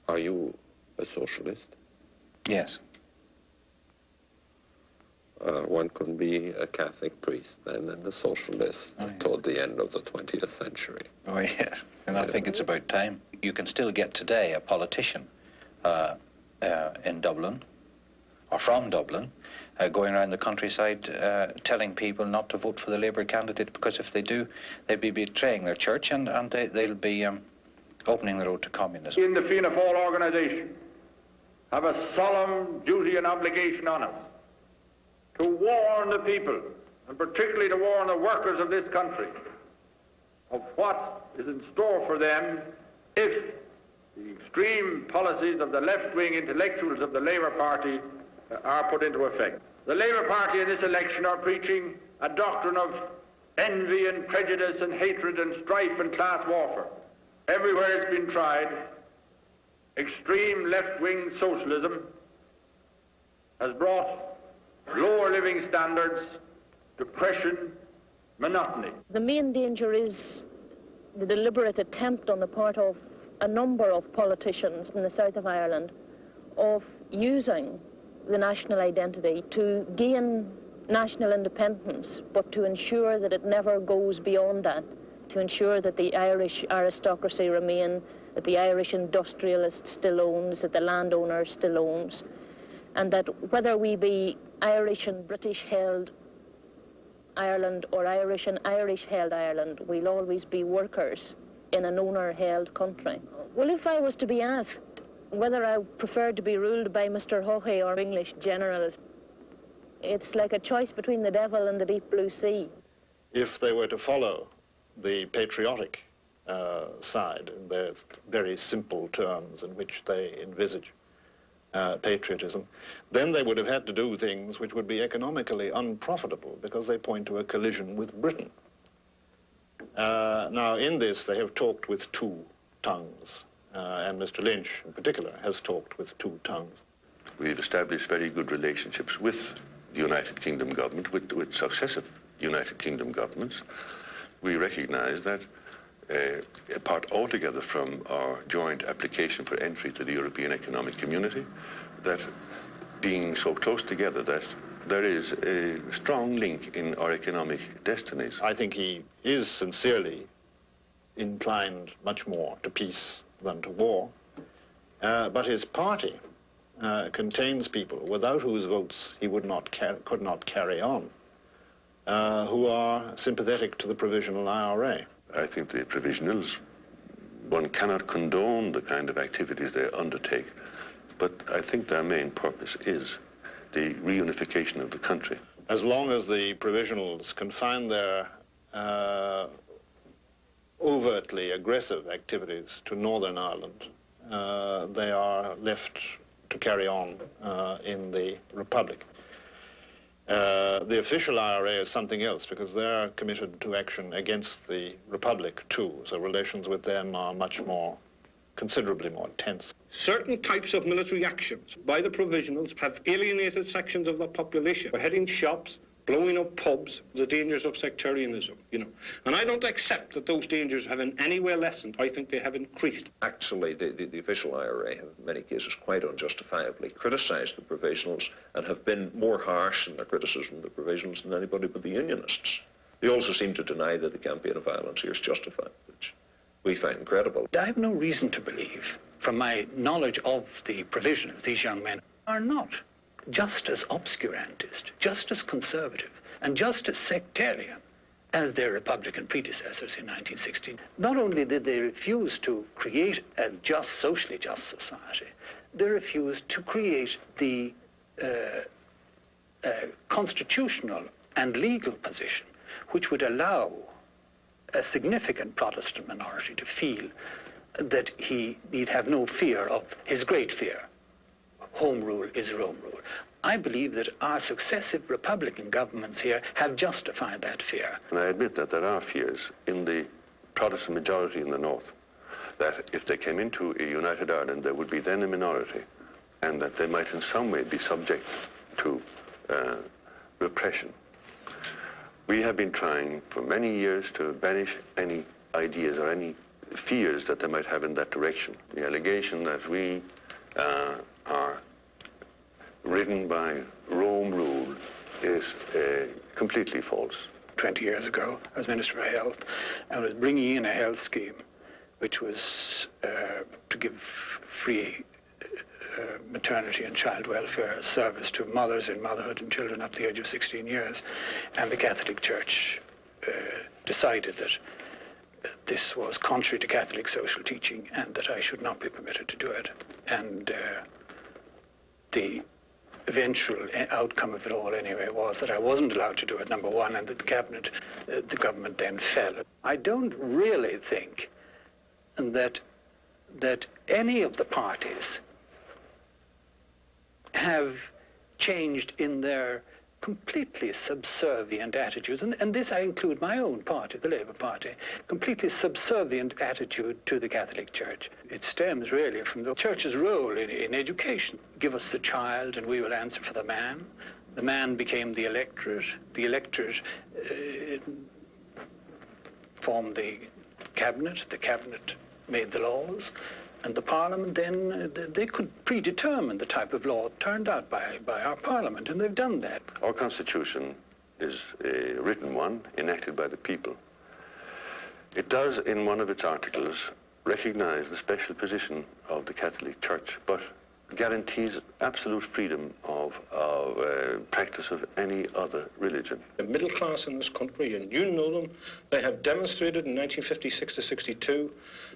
are you a socialist? Yes. One could be a Catholic priest then and a socialist toward the end of the 20th century. Oh, yes. And I think it's about time. You can still get today a politician in Dublin, or from Dublin, going around the countryside telling people not to vote for the Labour candidate, because if they do, they'll be betraying their church, and they'll be opening the road to communism. In the Fianna Fáil organisation have a solemn duty and obligation on us to warn the people and particularly to warn the workers of this country of what is in store for them if the extreme policies of the left-wing intellectuals of the Labour Party are put into effect. The Labour Party in this election are preaching a doctrine of envy and prejudice and hatred and strife and class warfare. Everywhere it's been tried, extreme left-wing socialism has brought lower living standards, depression, monotony. The main danger is the deliberate attempt on the part of a number of politicians in the south of Ireland of using the national identity to gain national independence, but to ensure that it never goes beyond that, to ensure that the Irish aristocracy remain, that the Irish industrialist still owns, that the landowner still owns, and that whether we be Irish and British-held Ireland or Irish and Irish-held Ireland, we'll always be workers in an owner-held country. Well, if I was to be asked whether I preferred to be ruled by Mr. Haughey or English generals, it's like a choice between the devil and the deep blue sea. If they were to follow the patriotic side in their very simple terms in which they envisage patriotism, then they would have had to do things which would be economically unprofitable because they point to a collision with Britain. Now, in this, they have talked with two tongues, and Mr. Lynch, in particular, has talked with two tongues. We've established very good relationships with the United Kingdom government, with successive United Kingdom governments. We recognize that, apart altogether from our joint application for entry to the European Economic Community, that being so close together that there is a strong link in our economic destinies. I think he is sincerely inclined much more to peace than to war, but his party contains people without whose votes he could not carry on, who are sympathetic to the provisional IRA. I think the provisionals, one cannot condone the kind of activities they undertake, but I think their main purpose is the reunification of the country. As long as the provisionals confine their overtly aggressive activities to Northern Ireland, they are left to carry on in the Republic. The official IRA is something else because they're committed to action against the Republic too, so relations with them are considerably more tense. Certain types of military actions by the provisionals have alienated sections of the population, beheading shops, blowing up pubs, the dangers of sectarianism, you know. And I don't accept that those dangers have in any way lessened. I think they have increased. Actually, the official IRA have in many cases quite unjustifiably criticised the provisionals and have been more harsh in their criticism of the provisionals than anybody but the unionists. They also seem to deny that the campaign of violence here is justified, which we find incredible. I have no reason to believe, from my knowledge of the provisionals, these young men are not just as obscurantist, just as conservative, and just as sectarian as their Republican predecessors in 1916. Not only did they refuse to create a socially just society, they refused to create the constitutional and legal position which would allow a significant Protestant minority to feel that he need have no fear of his great fear. Home rule is Rome rule. I believe that our successive Republican governments here have justified that fear. And I admit that there are fears in the Protestant majority in the North that if they came into a united Ireland, there would be then a minority, and that they might in some way be subject to repression. We have been trying for many years to banish any ideas or any fears that they might have in that direction. The allegation that we are ridden by Rome rule is completely false. 20 years ago, I was Minister for Health, and was bringing in a health scheme which was to give free maternity and child welfare service to mothers in motherhood and children up to the age of 16 years. And the Catholic Church decided that this was contrary to Catholic social teaching and that I should not be permitted to do it. And the eventual outcome of it all anyway was that I wasn't allowed to do it, number one, and that the government then fell. I don't really think that any of the parties have changed in their completely subservient attitudes, and this I include my own party, the Labour Party, completely subservient attitude to the Catholic Church. It stems really from the Church's role in education. Give us the child and we will answer for the man. The man became the electorate. The electorate formed the cabinet made the laws, and the Parliament then, they could predetermine the type of law turned out by our Parliament, and they've done that. Our Constitution is a written one, enacted by the people. It does, in one of its articles, recognize the special position of the Catholic Church, but guarantees absolute freedom of practice of any other religion. The middle class in this country, and you know them, they have demonstrated in 1956 to 62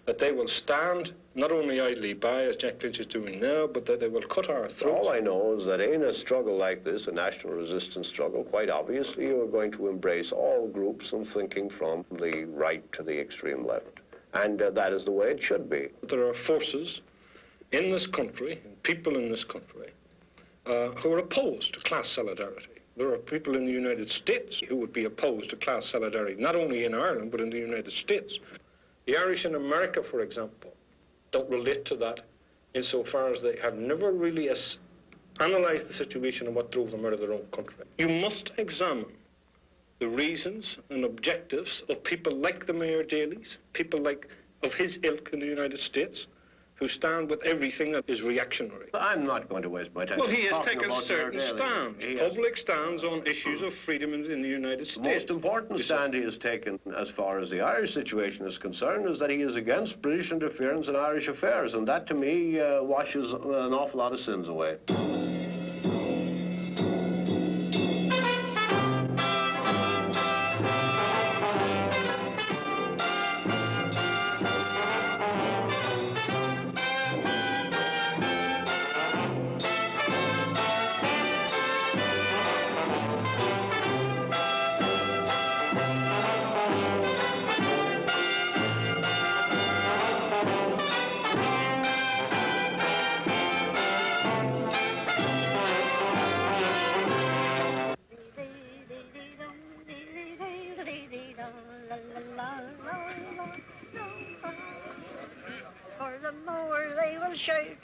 that they will stand not only idly by, as Jack Lynch is doing now, but that they will cut our throats. All I know is that in a struggle like this, a national resistance struggle, quite obviously you are going to embrace all groups and thinking from the right to the extreme left. And that is the way it should be. There are forces in this country, people in this country, who are opposed to class solidarity. There are people in the United States who would be opposed to class solidarity, not only in Ireland, but in the United States. The Irish in America, for example, don't relate to that insofar as they have never really analysed the situation and what drove them out of their own country. You must examine the reasons and objectives of people like the Mayor Daly's, people like of his ilk in the United States, who stand with everything that is reactionary. I'm not going to waste my time. Well, he has talking taken about certain Mayor Daly. stands, public stands on issues of freedom in the United States. The most important stand he has taken as far as the Irish situation is concerned is that he is against British interference in Irish affairs, and that to me washes an awful lot of sins away.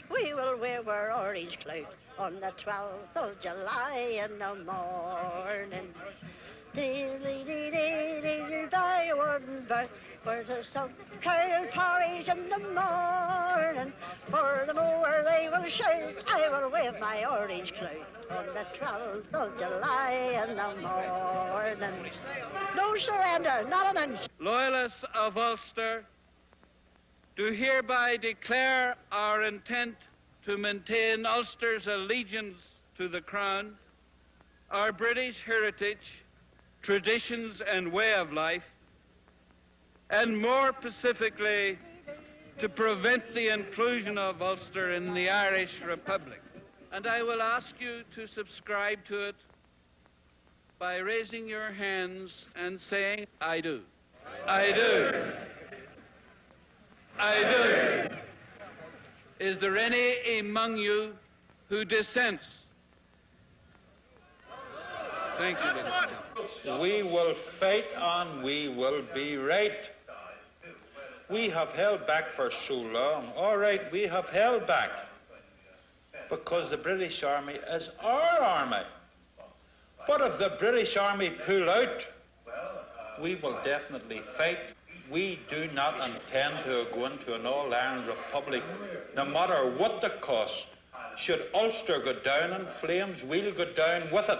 We will wear our orange cloak on the 12th of July in the morning. I wouldn't buy for the sun-cold Tories in the morning. For the moor they will shout, I will wave my orange cloak on the 12th of July in the morning. No surrender, not an inch. Loyalists of Ulster, do hereby declare our intent to maintain Ulster's allegiance to the Crown, our British heritage, traditions and way of life, and more specifically, to prevent the inclusion of Ulster in the Irish Republic. And I will ask you to subscribe to it by raising your hands and saying, I do. I do. I do. Is there any among you who dissents? Thank you, ladies and gentlemen. We will fight on, we will be right. We have held back for so long. All right, we have held back because the British Army is our army. But if the British Army pull out, we will definitely fight. We do not intend to go into an all-Ireland republic, no matter what the cost. Should Ulster go down in flames, we'll go down with it.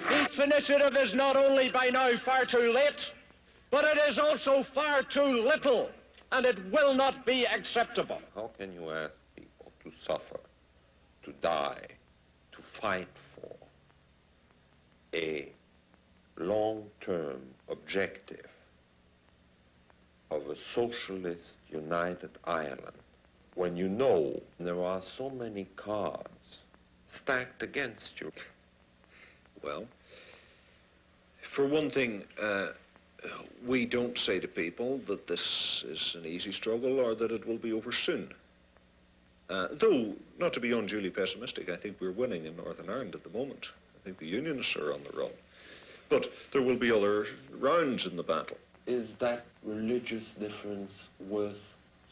This initiative is not only by now far too late, but it is also far too little, and it will not be acceptable. How can you ask people to suffer, to die, to fight for a long-term objective of a socialist united Ireland when you know there are so many cards stacked against you? Well, for one thing, we don't say to people that this is an easy struggle or that it will be over soon. Though, not to be unduly pessimistic, I think we're winning in Northern Ireland at the moment. I think the Unionists are on the run. But there will be other rounds in the battle. Is that religious difference worth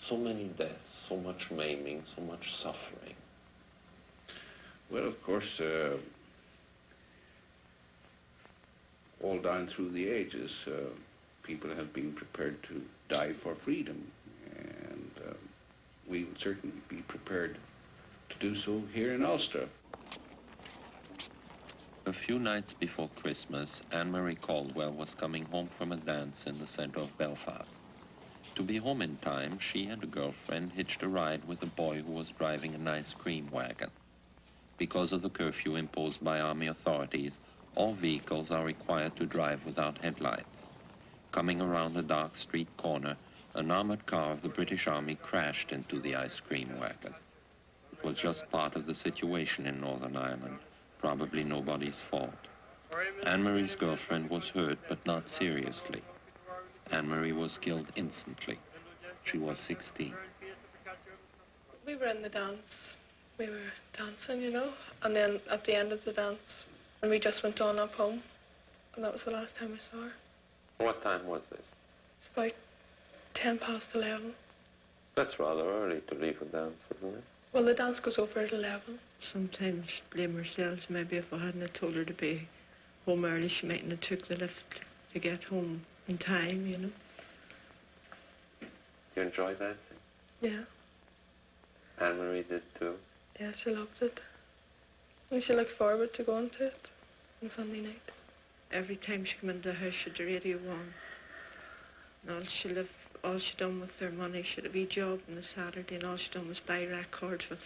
so many deaths, so much maiming, so much suffering? Well, of course, all down through the ages, people have been prepared to die for freedom, and we would certainly be prepared to do so here in Ulster. A few nights before Christmas, Anne-Marie Caldwell was coming home from a dance in the centre of Belfast. To be home in time, she and a girlfriend hitched a ride with a boy who was driving an ice cream wagon. Because of the curfew imposed by army authorities, all vehicles are required to drive without headlights. Coming around a dark street corner, an armored car of the British Army crashed into the ice cream wagon. It was just part of the situation in Northern Ireland, probably nobody's fault. Anne-Marie's girlfriend was hurt, but not seriously. Anne-Marie was killed instantly. She was 16. We were in the dance. We were dancing, you know, and then at the end of the dance, and we just went on up home, and that was the last time I saw her. What time was this? It's about 11:10. That's rather early to leave a dance, isn't it? Well, the dance goes over at 11. Sometimes blame ourselves. Maybe if I hadn't have told her to be home early, she mightn't have took the lift to get home in time, you know. You enjoy dancing? Yeah. Anne-Marie did too? Yeah, she loved it. And she looked forward to going to it on Sunday night. Every time she came into the house, she had the radio on. And all she done with her money, she had a wee job on a Saturday, and all she done was buy records with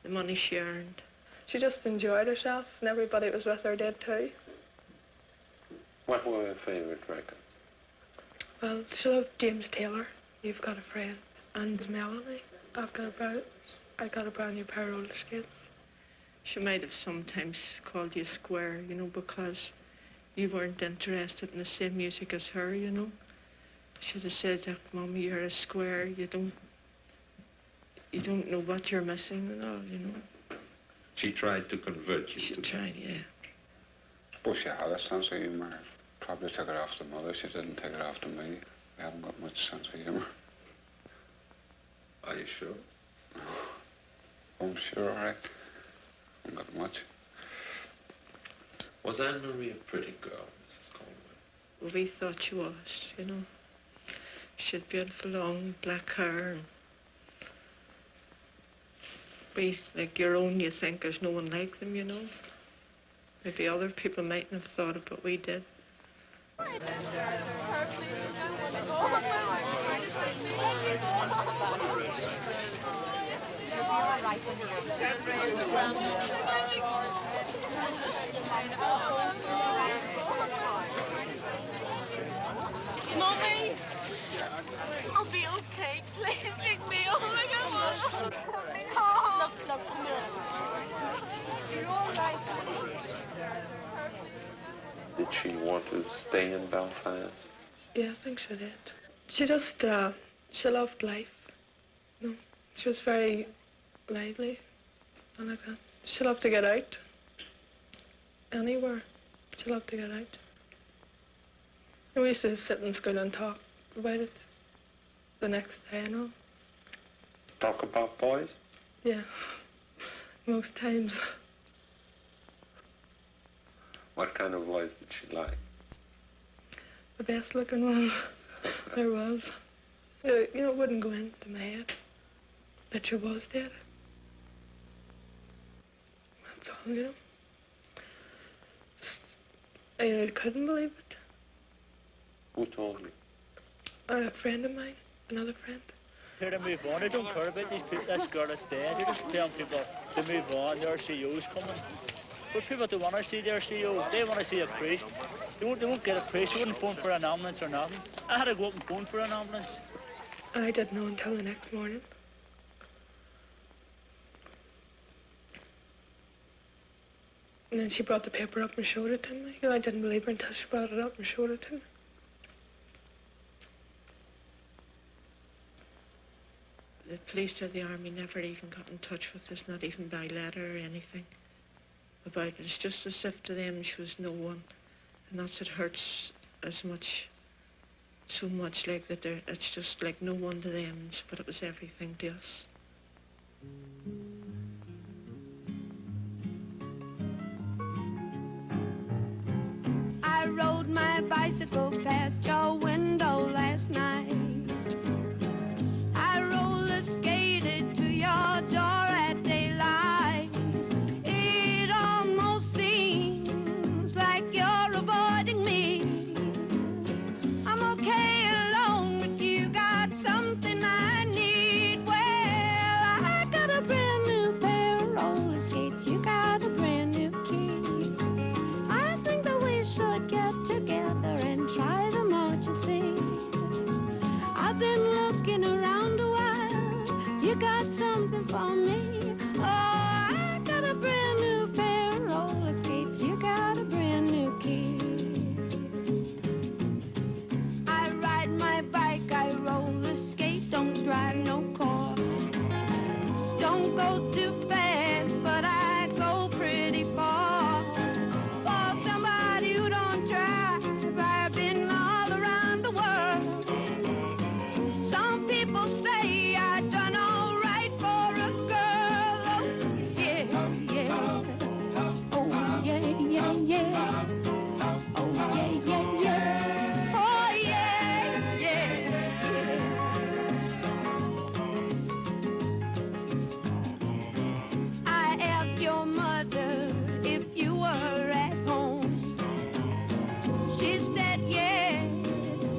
the money she earned. She just enjoyed herself, and everybody that was with her did too. What were her favourite records? Well, she loved James Taylor, You've Got a Friend, and Melanie, I got a brand new pair of roller skates. She might have sometimes called you square, you know, because you weren't interested in the same music as her, you know. She'd have said that, Mummy, you're a square, you don't know what you're missing and all, you know. She tried to convert you. She tried, yeah. But she had a sense of humour. Probably took it off the mother. She didn't take it off to me. We haven't got much sense of humour. Are you sure? I'm sure, all right. Haven't got much. Was Anne-Marie a pretty girl, Mrs. Caldwell? Well, we thought she was, you know. She had beautiful long black hair. And like your own, you think there's no one like them, you know. Maybe other people mightn't have thought it, but we did. Mommy! I'll be okay. Please pick me up. Look, come here. You're all right. Did she want to stay in Belfast? Yeah, I think she did. She just, she loved life. You know, she was very lively. And like that. She loved to get out. Anywhere. She loved to get out. And we used to sit in school and talk about it the next day, you know. Talk about boys? Yeah. Most times. What kind of boys did she like? The best looking ones there was. You know, it wouldn't go into my head that she was dead. That's all, you know. Just, I couldn't believe it. Who told you? A friend of mine, another friend. Here to move on. I don't care about these people, this girl that's dead. You're just telling people to move on. Their CEO's coming. But people don't want to see their CEO. They want to see a priest. They won't get a priest. They wouldn't phone for an ambulance or nothing. I had to go up and phone for an ambulance. And I didn't know until the next morning. And then she brought the paper up and showed it to me. And I didn't believe her until she brought it up and showed it to me. The police or the army never even got in touch with us, not even by letter or anything about it. It's just as if to them she was no one. And that's it hurts as much, so much like that it's just like no one to them, but it was everything to us. I rode my bicycle past your window last night. I roller skated to your door at daylight. It almost seems like you're avoiding me. I'm okay alone, but you got something I need. Well, I got a brand new pair of roller skates. You got a brand new key. I think that we should get together and try them out, you see. I've been looking around a while. You got something for me. Oh, I got a brand new pair of roller skates. You got a brand new key. I ride my bike, I roller skate, don't drive no car. Don't go too fast, but I go pretty far. For somebody who don't drive, I've been all around the world. Some people say I done all right for a girl. Oh, yeah, yeah. Oh, yeah, yeah, yeah. Oh, yeah, yeah, yeah. Oh, yeah, yeah, yeah. I asked your mother if you were at home. She said yes,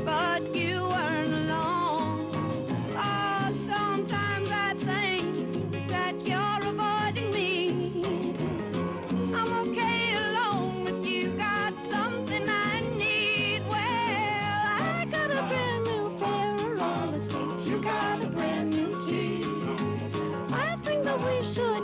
but you weren't alone. Oh, sometimes I think that you're avoiding me. I'm okay alone, but you got something I need. Well, I got a brand new pair of roller skates. You got a brand new key. I think that we should